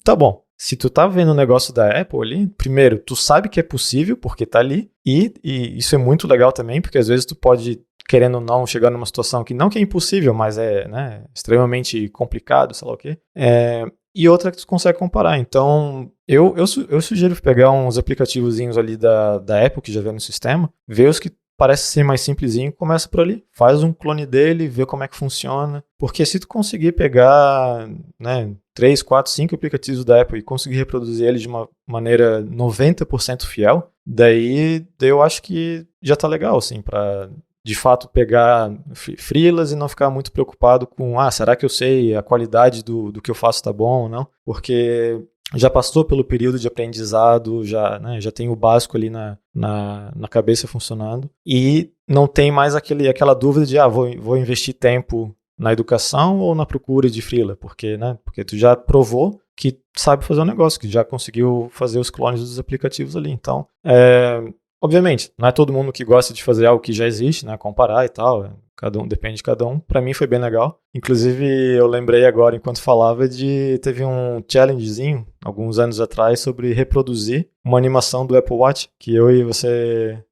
tá bom. Se tu tá vendo o negócio da Apple ali, primeiro, tu sabe que é possível, porque tá ali, e isso é muito legal também, porque às vezes tu pode, querendo ou não, chegar numa situação que não que é impossível, mas é, né, extremamente complicado, sei lá o quê. E outra que tu consegue comparar. Então, eu sugiro pegar uns aplicativozinhos ali da Apple, que já vem no sistema, ver os que parece ser mais simplesinho, começa por ali. Faz um clone dele, vê como é que funciona. Porque se tu conseguir pegar, né, 3, 4, 5 aplicativos da Apple e conseguir reproduzir eles de uma maneira 90% fiel, daí eu acho que já tá legal, assim, pra de fato pegar freelas e não ficar muito preocupado com, será que eu sei a qualidade do que eu faço tá bom ou não? Porque já passou pelo período de aprendizado, já tem o básico ali na cabeça funcionando e não tem mais aquela dúvida de, vou investir tempo na educação ou na procura de freela, porque tu já provou que sabe fazer um negócio, que já conseguiu fazer os clones dos aplicativos ali. Então, obviamente, não é todo mundo que gosta de fazer algo que já existe, né? Comparar e tal. Depende de cada um. Pra mim foi bem legal. Inclusive, eu lembrei agora, enquanto falava, teve um challengezinho, alguns anos atrás, sobre reproduzir uma animação do Apple Watch, que eu e você,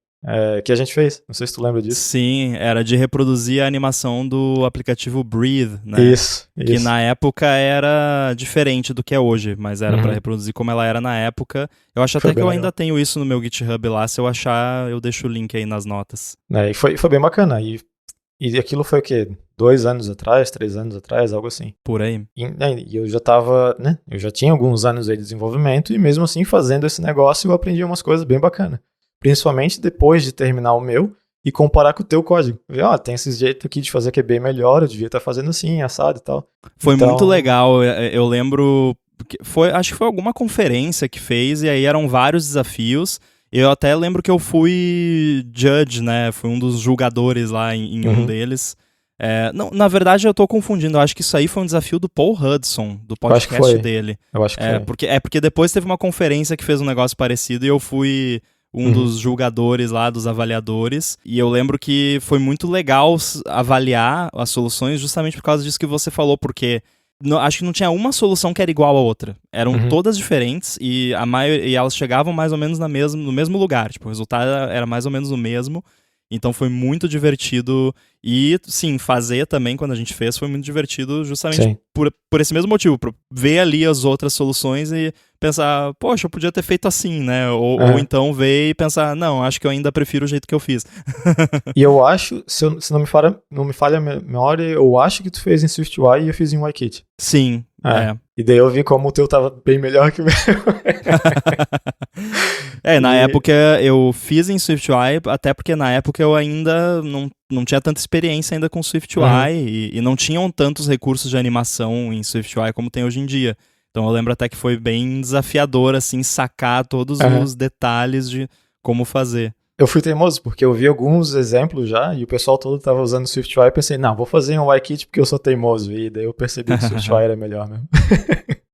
que a gente fez. Não sei se tu lembra disso. Sim, era de reproduzir a animação do aplicativo Breathe, né? Isso. Que na época era diferente do que é hoje, mas era pra reproduzir como ela era na época. Eu acho até que eu ainda tenho isso no meu GitHub lá. Se eu achar, eu deixo o link aí nas notas. E foi bem bacana. E aquilo foi o quê? 2 anos atrás, 3 anos atrás, algo assim. Por aí. E eu já tava, né? Eu já tinha alguns anos aí de desenvolvimento e mesmo assim fazendo esse negócio eu aprendi umas coisas bem bacanas. Principalmente depois de terminar o meu e comparar com o teu código. Ver, tem esse jeito aqui de fazer que é bem melhor, eu devia estar fazendo assim, assado e tal. Foi muito legal. Eu lembro, acho que foi alguma conferência que fez e aí eram vários desafios. Eu até lembro que eu fui judge, né? Fui um dos julgadores lá em um deles. Não, na verdade, eu tô confundindo. Eu acho que isso aí foi um desafio do Paul Hudson, do podcast dele. Eu acho que foi. Porque depois teve uma conferência que fez um negócio parecido e eu fui um dos julgadores lá, dos avaliadores. E eu lembro que foi muito legal avaliar as soluções justamente por causa disso que você falou, porque acho que não tinha uma solução que era igual a outra. Eram todas diferentes e elas chegavam mais ou menos no mesmo lugar. Tipo, o resultado era mais ou menos o mesmo. Então foi muito divertido. E, sim, fazer também, quando a gente fez, foi muito divertido justamente por esse mesmo motivo. Por ver ali as outras soluções e pensar, poxa, eu podia ter feito assim, né? Ou então ver e pensar, não, acho que eu ainda prefiro o jeito que eu fiz. E eu acho, se não me falha a memória, eu acho que tu fez em SwiftUI e eu fiz em UIKit. Sim, E daí eu vi como o teu tava bem melhor que o meu. Na época eu fiz em SwiftUI, até porque na época eu ainda não tinha tanta experiência ainda com SwiftUI e não tinham tantos recursos de animação em SwiftUI como tem hoje em dia. Então eu lembro até que foi bem desafiador, assim, sacar todos os detalhes de como fazer. Eu fui teimoso, porque eu vi alguns exemplos já, e o pessoal todo tava usando SwiftUI, e pensei, não, vou fazer um UIKit porque eu sou teimoso, e daí eu percebi que SwiftUI era melhor mesmo.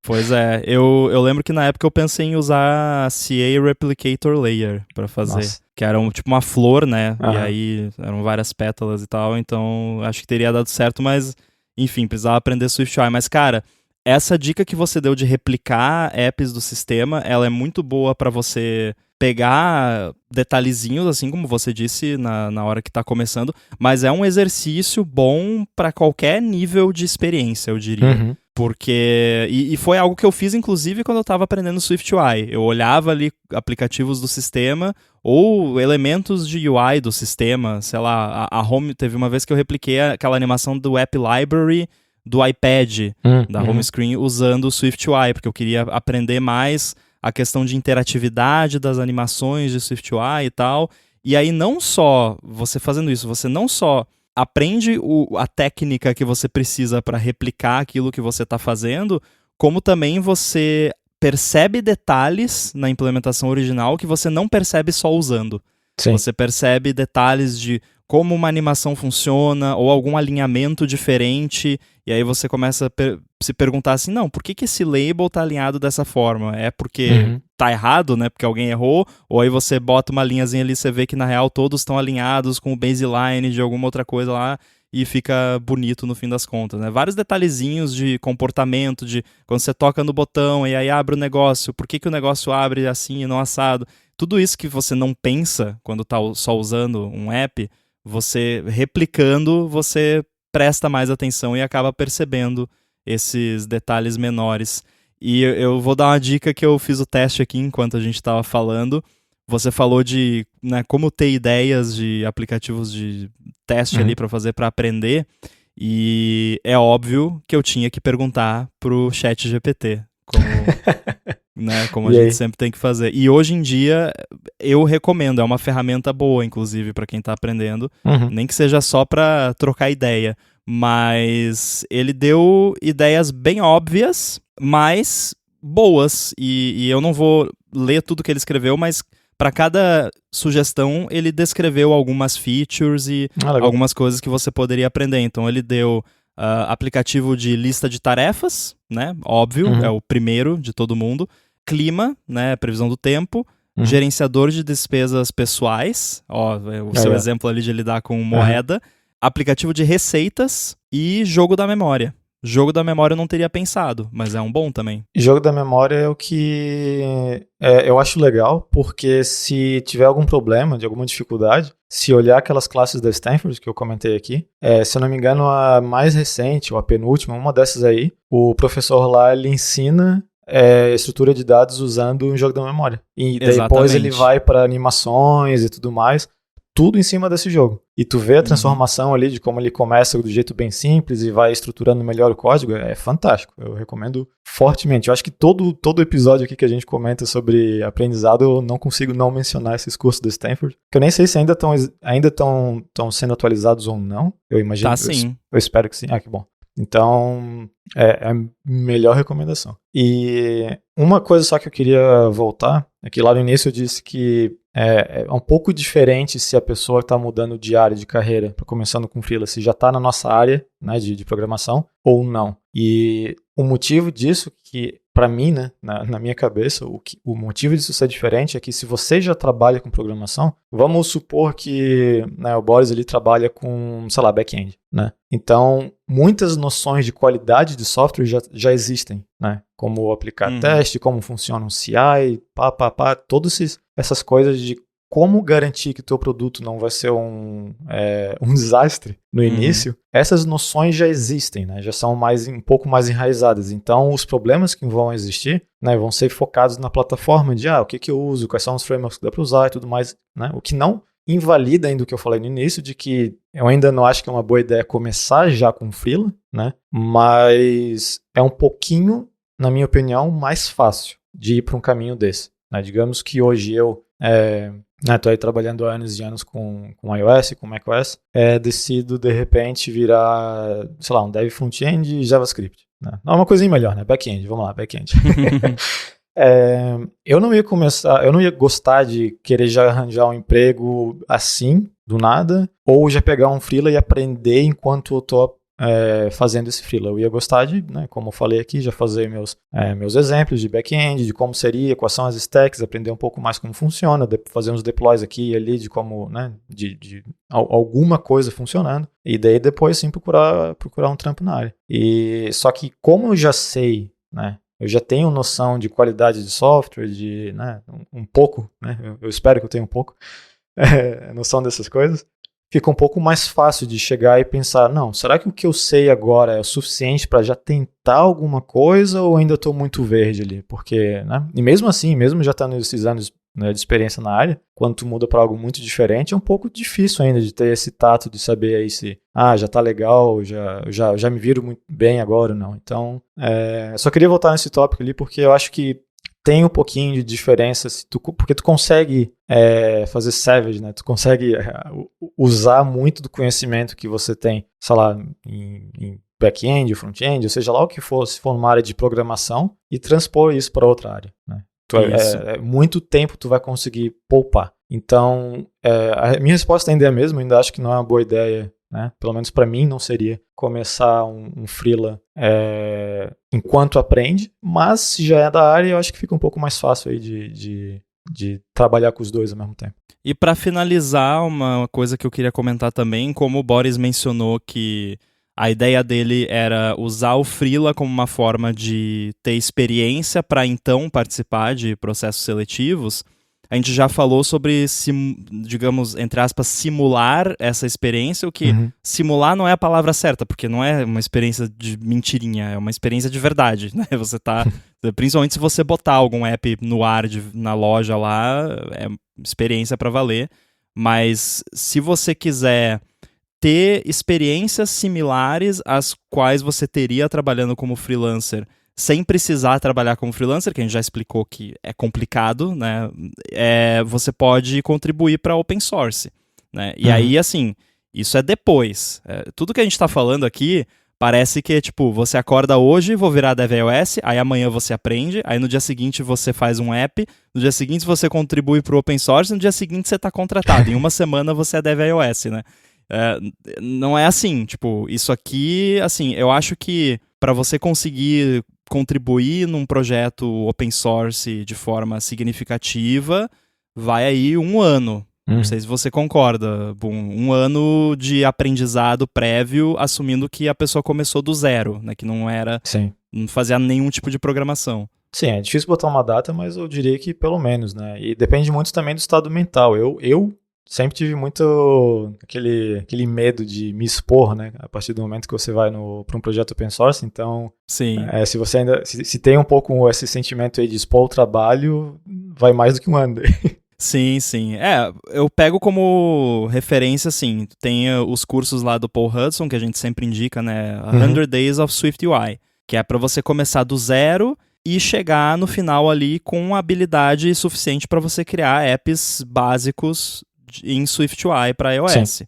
Pois é, eu lembro que na época eu pensei em usar a CA Replicator Layer pra fazer. Nossa. Que era tipo uma flor, né? E aí eram várias pétalas e tal, então acho que teria dado certo, mas enfim, precisava aprender SwiftUI. Mas cara, essa dica que você deu de replicar apps do sistema, ela é muito boa pra você pegar detalhezinhos, assim como você disse na hora que tá começando, mas é um exercício bom pra qualquer nível de experiência, eu diria. Porque, e foi algo que eu fiz, inclusive, quando eu estava aprendendo SwiftUI. Eu olhava ali aplicativos do sistema ou elementos de UI do sistema. Sei lá, a Home, teve uma vez que eu repliquei aquela animação do App Library do iPad, da home screen, usando o SwiftUI, porque eu queria aprender mais a questão de interatividade das animações de SwiftUI e tal. E aí, não só você fazendo isso, você não só aprende a técnica que você precisa para replicar aquilo que você está fazendo, como também você percebe detalhes na implementação original que você não percebe só usando. Sim. Você percebe detalhes de como uma animação funciona ou algum alinhamento diferente, e aí você começa a se perguntar assim, não, por que esse label tá alinhado dessa forma? É porque tá errado, né? Porque alguém errou? Ou aí você bota uma linhazinha ali e você vê que na real todos estão alinhados com o baseline de alguma outra coisa lá e fica bonito no fim das contas, né? Vários detalhezinhos de comportamento, de quando você toca no botão e aí abre o negócio, por que o negócio abre assim e não assado? Tudo isso que você não pensa quando tá só usando um app, você replicando, você presta mais atenção e acaba percebendo esses detalhes menores. E eu vou dar uma dica que eu fiz o teste aqui enquanto a gente estava falando. Você falou de, né, como ter ideias de aplicativos de teste ali para fazer, para aprender. E é óbvio que eu tinha que perguntar pro ChatGPT, como a gente sempre tem que fazer. E hoje em dia eu recomendo, é uma ferramenta boa, inclusive, para quem está aprendendo. Nem que seja só para trocar ideia. Mas ele deu ideias bem óbvias, mas boas. E eu não vou ler tudo que ele escreveu, mas para cada sugestão ele descreveu algumas features e algumas coisas que você poderia aprender. Então ele deu aplicativo de lista de tarefas, né? Óbvio, é o primeiro de todo mundo. Clima, né? Previsão do tempo. Gerenciador de despesas pessoais. O seu exemplo ali de lidar com moeda. Aplicativo de receitas e jogo da memória. Jogo da memória eu não teria pensado, mas é um bom também. Jogo da memória é o que eu acho legal, porque se tiver algum problema, de alguma dificuldade, se olhar aquelas classes da Stanford que eu comentei aqui, se eu não me engano, a mais recente, ou a penúltima, uma dessas aí, o professor lá, ele ensina estrutura de dados usando um jogo da memória. E depois ele vai para animações e tudo mais, tudo em cima desse jogo. E tu vê a transformação ali de como ele começa do jeito bem simples e vai estruturando melhor o código, é fantástico. Eu recomendo fortemente. Eu acho que todo episódio aqui que a gente comenta sobre aprendizado, eu não consigo não mencionar esses cursos do Stanford, que eu nem sei se ainda estão sendo atualizados ou não. Eu imagino. Tá, sim. Eu espero que sim. Ah, que bom. Então, é a melhor recomendação. E uma coisa só que eu queria voltar, é que lá no início eu disse que é um pouco diferente se a pessoa está mudando de área de carreira, começando com freela, se já está na nossa área, né, de programação ou não. E o motivo disso, que para mim, né, na minha cabeça, o motivo disso ser diferente é que se você já trabalha com programação, vamos supor que, né, o Boris ele trabalha com, sei lá, back-end, né? Então, muitas noções de qualidade de software já existem, né? Como aplicar teste, como funciona um CI, todas essas coisas de como garantir que o teu produto não vai ser um desastre no início, essas noções já existem, né? Já são um pouco mais enraizadas. Então, os problemas que vão existir, né, vão ser focados na plataforma de o que eu uso, quais são os frameworks que dá para usar e tudo mais, né? O que não invalida ainda o que eu falei no início, de que eu ainda não acho que é uma boa ideia começar já com freela, né? Mas é um pouquinho, na minha opinião, mais fácil de ir para um caminho desse, né? Digamos que hoje eu estou aí trabalhando há anos e anos com iOS, com macOS, decido de repente virar, sei lá, um dev front-end e JavaScript, né? Não, uma coisinha melhor, né? Back-end, vamos lá, back-end. Eu não ia gostar de querer já arranjar um emprego assim, do nada, ou já pegar um freela e aprender enquanto eu tô fazendo esse freela. Eu ia gostar de, né, como eu falei aqui, já fazer meus exemplos de back-end, de como seria, quais são as stacks, aprender um pouco mais como funciona, fazer uns deploys aqui e ali de como, né, de alguma coisa funcionando, e daí depois sim procurar um trampo na área. E só que como eu já sei, né, eu já tenho noção de qualidade de software, de, né, um pouco, né, eu espero que eu tenha um pouco noção dessas coisas, fica um pouco mais fácil de chegar e pensar, não, será que o que eu sei agora é o suficiente para já tentar alguma coisa ou ainda estou muito verde ali? Porque, né, e mesmo assim, mesmo já estando esses anos, né, de experiência na área, quando tu muda para algo muito diferente, é um pouco difícil ainda de ter esse tato de saber aí se, já tá legal, já me viro muito bem agora ou não. Então, só queria voltar nesse tópico ali, porque eu acho que tem um pouquinho de diferença, porque tu consegue fazer savage, né? Tu consegue usar muito do conhecimento que você tem, sei lá, em back-end, front-end, ou seja lá o que for, se for numa área de programação, e transpor isso para outra área, né? Muito tempo tu vai conseguir poupar. Então, a minha resposta ainda é a mesma, ainda acho que não é uma boa ideia, né? Pelo menos para mim não seria começar um freela enquanto aprende, mas se já é da área, eu acho que fica um pouco mais fácil aí de trabalhar com os dois ao mesmo tempo. E para finalizar, uma coisa que eu queria comentar também, como o Boris mencionou que a ideia dele era usar o freela como uma forma de ter experiência para então participar de processos seletivos. A gente já falou sobre, digamos, entre aspas, simular essa experiência, o que simular não é a palavra certa, porque não é uma experiência de mentirinha, é uma experiência de verdade, né? Você tá, principalmente se você botar algum app no ar na loja lá, é experiência para valer, mas se você quiser ter experiências similares às quais você teria trabalhando como freelancer, sem precisar trabalhar como freelancer, que a gente já explicou que é complicado, né? Você pode contribuir para open source, né? E aí, assim, isso é depois. Tudo que a gente está falando aqui parece que, tipo, você acorda hoje, vou virar Dev iOS, aí amanhã você aprende, aí no dia seguinte você faz um app, no dia seguinte você contribui para o open source, no dia seguinte você está contratado. Em uma semana você é Dev iOS, né? Não é assim, tipo, isso aqui, assim, eu acho que para você conseguir contribuir num projeto open source de forma significativa, vai aí 1 ano. Não sei se você concorda, Boom. 1 ano de aprendizado prévio, assumindo que a pessoa começou do zero, né? Que não fazia nenhum tipo de programação. Sim, é difícil botar uma data, mas eu diria que pelo menos, né? E depende muito também do estado mental. Eu sempre tive muito aquele medo de me expor, né? A partir do momento que você vai para um projeto open source, então, sim. Se você ainda se tem um pouco esse sentimento aí de expor o trabalho, vai mais do que 1 ano. Sim, sim. Eu pego como referência, assim, tem os cursos lá do Paul Hudson, que a gente sempre indica, né? 100 Days of Swift UI, que é para você começar do zero e chegar no final ali com habilidade suficiente para você criar apps básicos em SwiftUI para iOS. Sim.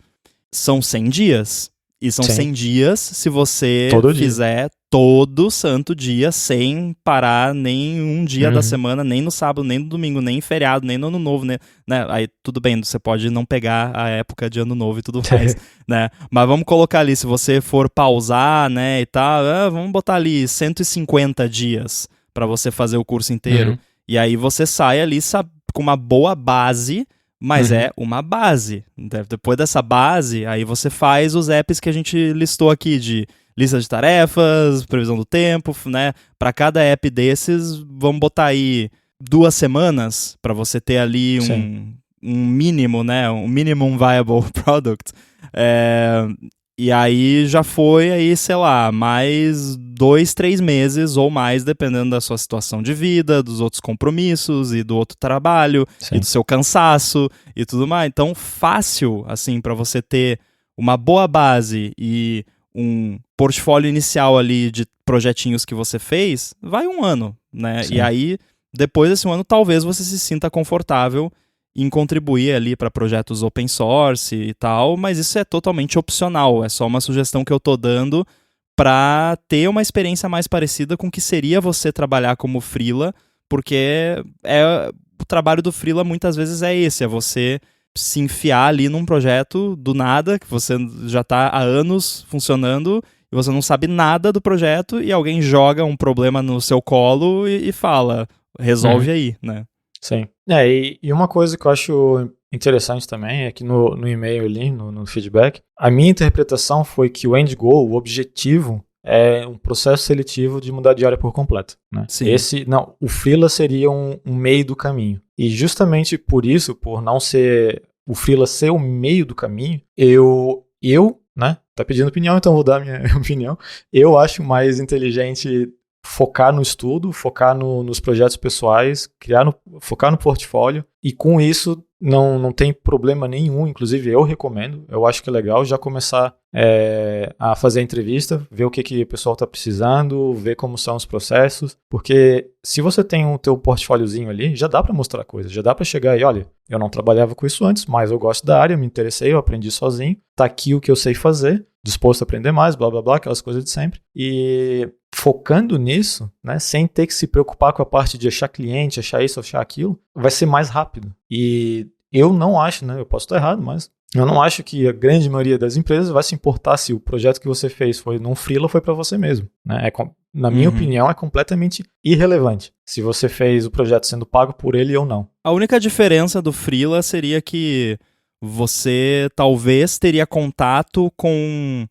São 100 dias. E são 100 dias se você fizer todo santo dia, sem parar nem um dia da semana, nem no sábado, nem no domingo, nem em feriado, nem no ano novo, né? Aí tudo bem, você pode não pegar a época de ano novo e tudo mais, né? Mas vamos colocar ali, se você for pausar, né, e tal, vamos botar ali 150 dias para você fazer o curso inteiro. E aí você sai ali com uma boa base, mas é uma base. Depois dessa base, aí você faz os apps que a gente listou aqui, de lista de tarefas, previsão do tempo, né? Para cada app desses, vamos botar aí 2 semanas para você ter ali um mínimo, né? Um minimum viable product. E aí já foi aí, sei lá, mais 2, 3 meses ou mais, dependendo da sua situação de vida, dos outros compromissos e do outro trabalho, e do seu cansaço e tudo mais. Então, fácil, assim, para você ter uma boa base e um portfólio inicial ali de projetinhos que você fez, vai 1 ano, né? Sim. E aí, depois desse 1 ano, talvez você se sinta confortável em contribuir ali para projetos open source e tal, mas isso é totalmente opcional, é só uma sugestão que eu tô dando para ter uma experiência mais parecida com o que seria você trabalhar como freela, porque o trabalho do freela muitas vezes é esse, é você se enfiar ali num projeto do nada, que você já está há anos funcionando, e você não sabe nada do projeto e alguém joga um problema no seu colo e fala, resolve aí, né? Sim. E uma coisa que eu acho interessante também é que no e-mail ali, no feedback, a minha interpretação foi que o end goal, o objetivo, é um processo seletivo de mudar de área por completo, né? Sim. O freela seria um meio do caminho. E justamente por isso, por não ser o freela ser o meio do caminho, eu, né? Tá pedindo opinião, então vou dar a minha opinião. Eu acho mais inteligente focar no estudo, focar nos projetos pessoais, focar no portfólio, e com isso não tem problema nenhum, inclusive eu recomendo, eu acho que é legal já começar a fazer a entrevista, ver o que o pessoal está precisando, ver como são os processos, porque se você tem o teu portfóliozinho ali, já dá para mostrar coisas, já dá para chegar e olha, eu não trabalhava com isso antes, mas eu gosto da área, me interessei, eu aprendi sozinho, tá aqui o que eu sei fazer, disposto a aprender mais, blá blá blá, aquelas coisas de sempre, e focando nisso, né, sem ter que se preocupar com a parte de achar cliente, achar isso, achar aquilo, vai ser mais rápido. E eu não acho, né, eu posso estar errado, mas eu não acho que a grande maioria das empresas vai se importar se o projeto que você fez foi num freela ou foi para você mesmo, né? Na minha opinião, é completamente irrelevante se você fez o projeto sendo pago por ele ou não. A única diferença do freela seria que você talvez teria contato com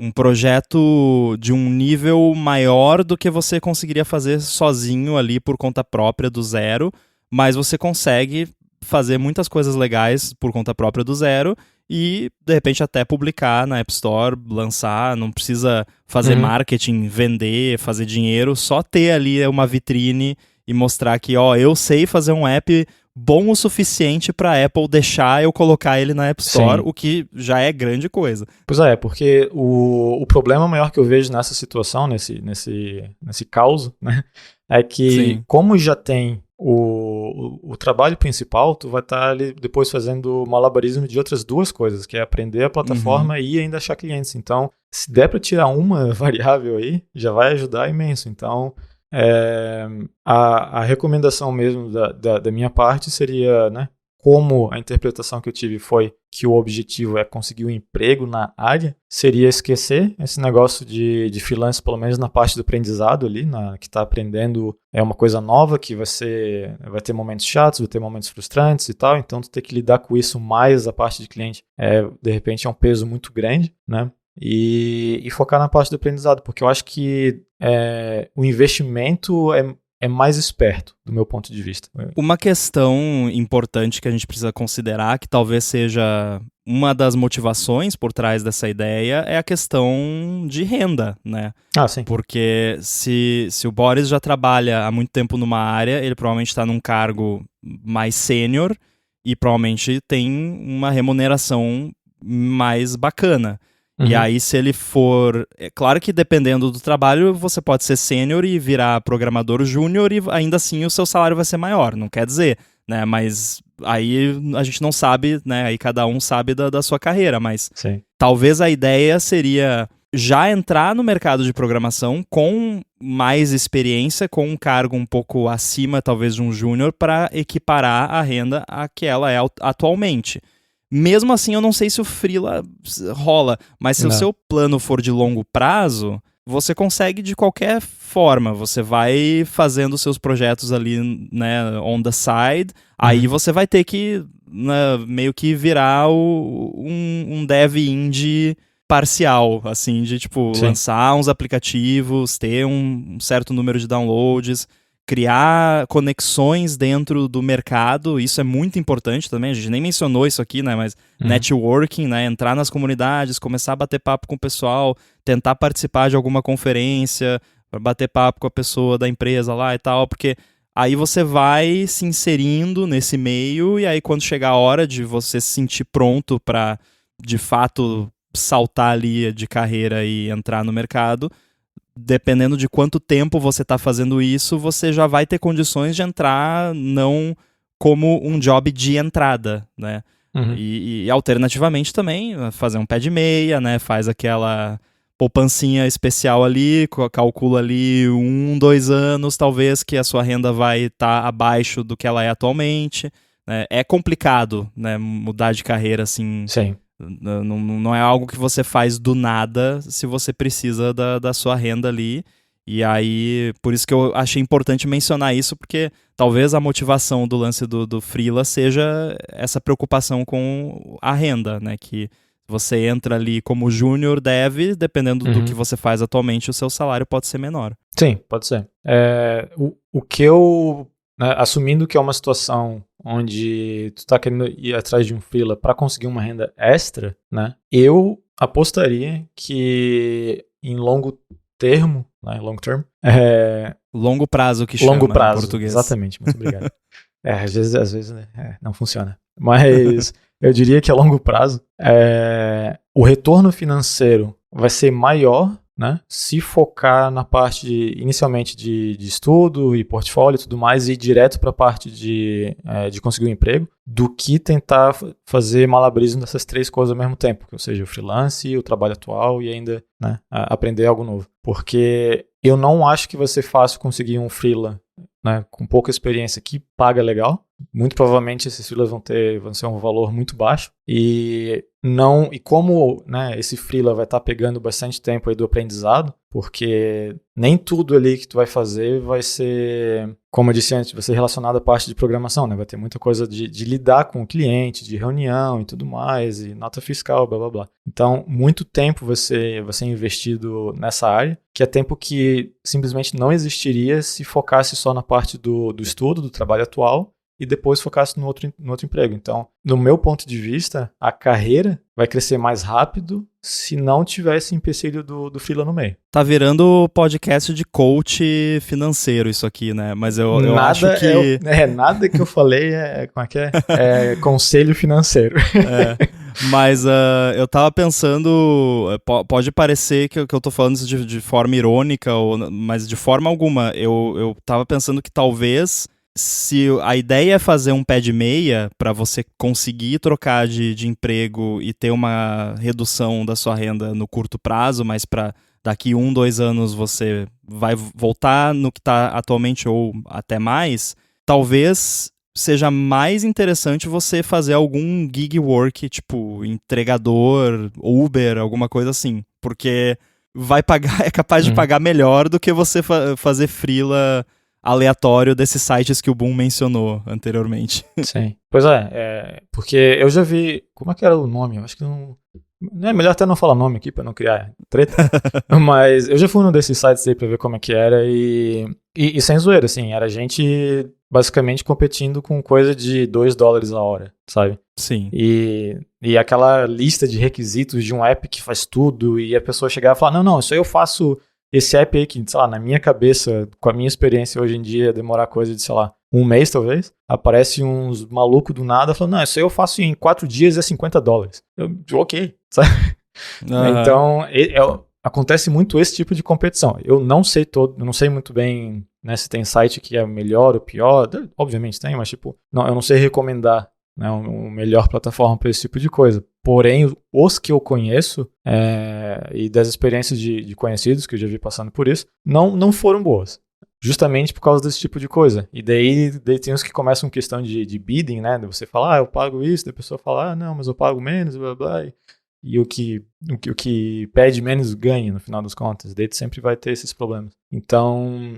um projeto de um nível maior do que você conseguiria fazer sozinho ali por conta própria do zero, mas você consegue fazer muitas coisas legais por conta própria do zero e, de repente, até publicar na App Store, lançar, não precisa fazer marketing, vender, fazer dinheiro, só ter ali uma vitrine e mostrar que, ó, eu sei fazer um app bom o suficiente para a Apple deixar eu colocar ele na App Store, o que já é grande coisa. Pois é, porque o problema maior que eu vejo nessa situação, nesse caos, né, é que como já tem o trabalho principal, tu vai estar ali depois fazendo malabarismo de outras duas coisas, que é aprender a plataforma e ainda achar clientes. Então, se der para tirar uma variável aí, já vai ajudar imenso. Então, a recomendação mesmo da minha parte seria, né, como a interpretação que eu tive foi que o objetivo é conseguir um emprego na área, seria esquecer esse negócio de freelance, pelo menos na parte do aprendizado ali, que está aprendendo é uma coisa nova, que vai ter momentos chatos, vai ter momentos frustrantes e tal, então tu ter que lidar com isso mais a parte de cliente, de repente é um peso muito grande, né? E focar na parte do aprendizado, porque eu acho que o investimento é mais esperto, do meu ponto de vista. Uma questão importante que a gente precisa considerar, que talvez seja uma das motivações por trás dessa ideia, é a questão de renda, né? Ah, sim. Porque se o Boris já trabalha há muito tempo numa área, ele provavelmente está num cargo mais sênior e provavelmente tem uma remuneração mais bacana. E aí, se ele for... É claro que dependendo do trabalho, você pode ser sênior e virar programador júnior e ainda assim o seu salário vai ser maior. Não quer dizer, né? Mas aí a gente não sabe, né? Aí cada um sabe da sua carreira. Mas talvez a ideia seria já entrar no mercado de programação com mais experiência, com um cargo um pouco acima, talvez, de um júnior, para equiparar a renda a que ela é atualmente. Mesmo assim, eu não sei se o freela rola, mas se o seu plano for de longo prazo, você consegue de qualquer forma. Você vai fazendo seus projetos ali, né, on the side, aí você vai ter que, né, meio que virar um dev indie parcial, assim, de tipo, lançar uns aplicativos, ter um certo número de downloads, criar conexões dentro do mercado, isso é muito importante também, a gente nem mencionou isso aqui, né, mas networking, né, entrar nas comunidades, começar a bater papo com o pessoal, tentar participar de alguma conferência, bater papo com a pessoa da empresa lá e tal, porque aí você vai se inserindo nesse meio e aí quando chegar a hora de você se sentir pronto para, de fato, saltar ali de carreira e entrar no mercado, dependendo de quanto tempo você está fazendo isso, você já vai ter condições de entrar não como um job de entrada, né? E alternativamente também, fazer um pé de meia, né? Faz aquela poupancinha especial ali, calcula ali 1-2 anos, talvez, que a sua renda vai estar abaixo do que ela é atualmente. É complicado, né? Mudar de carreira assim Não é algo que você faz do nada se você precisa da sua renda ali. E aí, por isso que eu achei importante mencionar isso, porque talvez a motivação do lance do freela seja essa preocupação com a renda, né? Que você entra ali como júnior dev, dependendo do que você faz atualmente, o seu salário pode ser menor. Sim, pode ser. O que eu... Né, assumindo que é uma situação onde tu tá querendo ir atrás de um freela para conseguir uma renda extra, né? Eu apostaria que em longo termo, né, long term, longo prazo que chama longo prazo, em português. Exatamente, muito obrigado. Às vezes né, não funciona. Mas eu diria que a longo prazo, o retorno financeiro vai ser maior, né, se focar na parte inicialmente de estudo e portfólio e tudo mais, e ir direto para a parte de conseguir um emprego, do que tentar fazer malabarismo dessas 3 coisas ao mesmo tempo, ou seja, o freelance, o trabalho atual e ainda, né, aprender algo novo. Porque eu não acho que vai ser fácil conseguir um freela, né, com pouca experiência que paga legal. Muito provavelmente esses freelas vão ser um valor muito baixo. E como, né, esse freela vai estar pegando bastante tempo aí do aprendizado, porque nem tudo ali que tu vai fazer vai ser, como eu disse antes, vai ser relacionado à parte de programação, né? Vai ter muita coisa de lidar com o cliente, de reunião e tudo mais, e nota fiscal, blá blá blá. Então, muito tempo vai ser investido nessa área, que é tempo que simplesmente não existiria se focasse só na parte do estudo, do trabalho atual, e depois focasse no outro emprego. Então, do meu ponto de vista, a carreira vai crescer mais rápido se não tivesse empecilho do freela no meio. Tá virando podcast de coach financeiro isso aqui, né? Mas eu acho que... nada que eu falei é conselho financeiro. Mas eu tava pensando, pode parecer que eu tô falando isso de forma irônica, mas de forma alguma. Eu tava pensando que talvez... Se a ideia é fazer um pé de meia para você conseguir trocar de emprego e ter uma redução da sua renda no curto prazo, mas para daqui 1-2 anos você vai voltar no que está atualmente ou até mais, talvez seja mais interessante você fazer algum gig work, tipo entregador, Uber, alguma coisa assim, porque é capaz de pagar melhor do que você fazer freela aleatório desses sites que o Boom mencionou anteriormente. Sim. Pois porque eu já vi... Como é que era o nome? Eu acho que não é melhor até não falar nome aqui pra não criar treta. Mas eu já fui num desses sites aí pra ver como é que era e sem zoeira, assim, era gente basicamente competindo com coisa de $2 a hora, sabe? Sim. E aquela lista de requisitos de um app que faz tudo e a pessoa chegar e falar, não, isso aí eu faço... Esse app aí que, sei lá, na minha cabeça, com a minha experiência hoje em dia, demorar coisa de, sei lá, 1 mês talvez, aparece uns malucos do nada falando, não, isso aí eu faço em 4 dias e é $50. Ok, sabe? Então, acontece muito esse tipo de competição. Eu não sei muito bem, né, se tem site que é melhor ou pior, obviamente tem, mas tipo, eu não sei recomendar, né, uma melhor plataforma para esse tipo de coisa. Porém, os que eu conheço e das experiências de conhecidos que eu já vi passando por isso, não foram boas. Justamente por causa desse tipo de coisa. E daí tem uns que começam questão de bidding, né? De você falar, eu pago isso, da pessoa falar, não, mas eu pago menos, blá blá. E o que pede menos ganha, no final das contas. Daí sempre vai ter esses problemas. Então...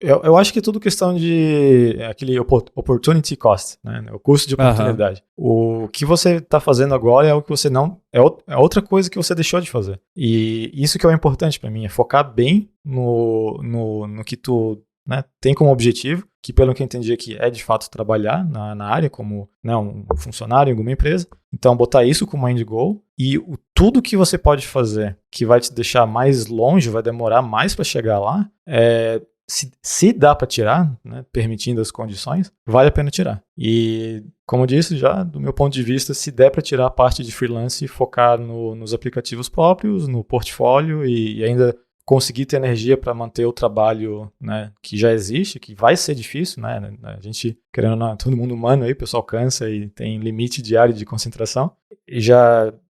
Eu acho que é tudo questão de aquele opportunity cost, né? O custo de oportunidade. O que você está fazendo agora é o que você não... É outra coisa que você deixou de fazer. E isso que é o importante para mim, é focar bem no que tu, né, tem como objetivo, que pelo que eu entendi aqui é de fato trabalhar na área como, né, um funcionário em alguma empresa. Então botar isso como end goal e tudo que você pode fazer que vai te deixar mais longe, vai demorar mais para chegar lá, se dá para tirar, né, permitindo as condições, vale a pena tirar. E, como eu disse já, do meu ponto de vista, se der para tirar a parte de freelance e focar nos aplicativos próprios, no portfólio e ainda conseguir ter energia para manter o trabalho, né, que já existe, que vai ser difícil, né? A gente, querendo ou não, todo mundo humano aí, o pessoal cansa e tem limite diário de concentração. E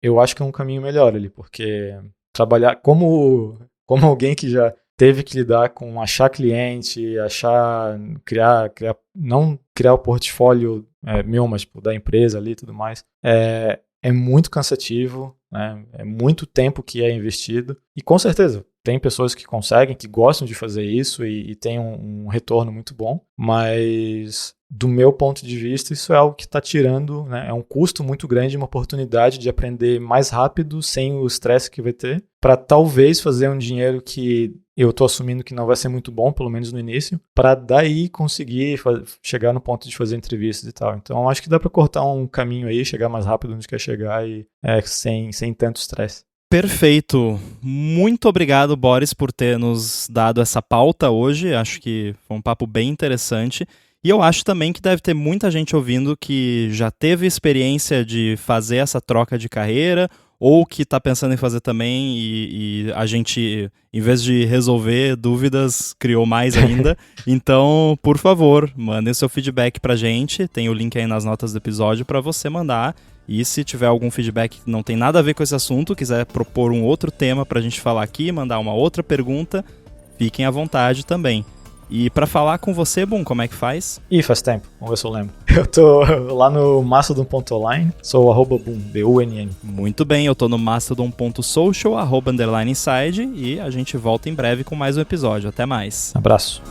eu acho que é um caminho melhor ali, porque trabalhar como alguém que já teve que lidar com achar cliente, não criar o portfólio meu, mas tipo, da empresa ali e tudo mais. é muito cansativo, né? É muito tempo que é investido. E com certeza, tem pessoas que conseguem, que gostam de fazer isso e tem um retorno muito bom, mas do meu ponto de vista, isso é algo que está tirando, né? É um custo muito grande, uma oportunidade de aprender mais rápido, sem o estresse que vai ter, para talvez fazer um dinheiro que eu estou assumindo que não vai ser muito bom, pelo menos no início, para daí conseguir chegar no ponto de fazer entrevistas e tal. Então, acho que dá para cortar um caminho aí, chegar mais rápido onde quer chegar e sem tanto estresse. Perfeito. Muito obrigado, Boris, por ter nos dado essa pauta hoje. Acho que foi um papo bem interessante. E eu acho também que deve ter muita gente ouvindo que já teve experiência de fazer essa troca de carreira ou que está pensando em fazer também e a gente, em vez de resolver dúvidas, criou mais ainda. Então, por favor, mandem seu feedback pra gente. Tem o link aí nas notas do episódio para você mandar. E se tiver algum feedback que não tem nada a ver com esse assunto, quiser propor um outro tema pra gente falar aqui, mandar uma outra pergunta, fiquem à vontade também. E pra falar com você, Boom, como é que faz? Faz tempo, vamos ver se eu lembro. Eu tô lá no mastodon.online, sou @boom, B-U-N-N. Muito bem, eu tô no mastodon.social, @inside, e a gente volta em breve com mais um episódio. Até mais. Abraço.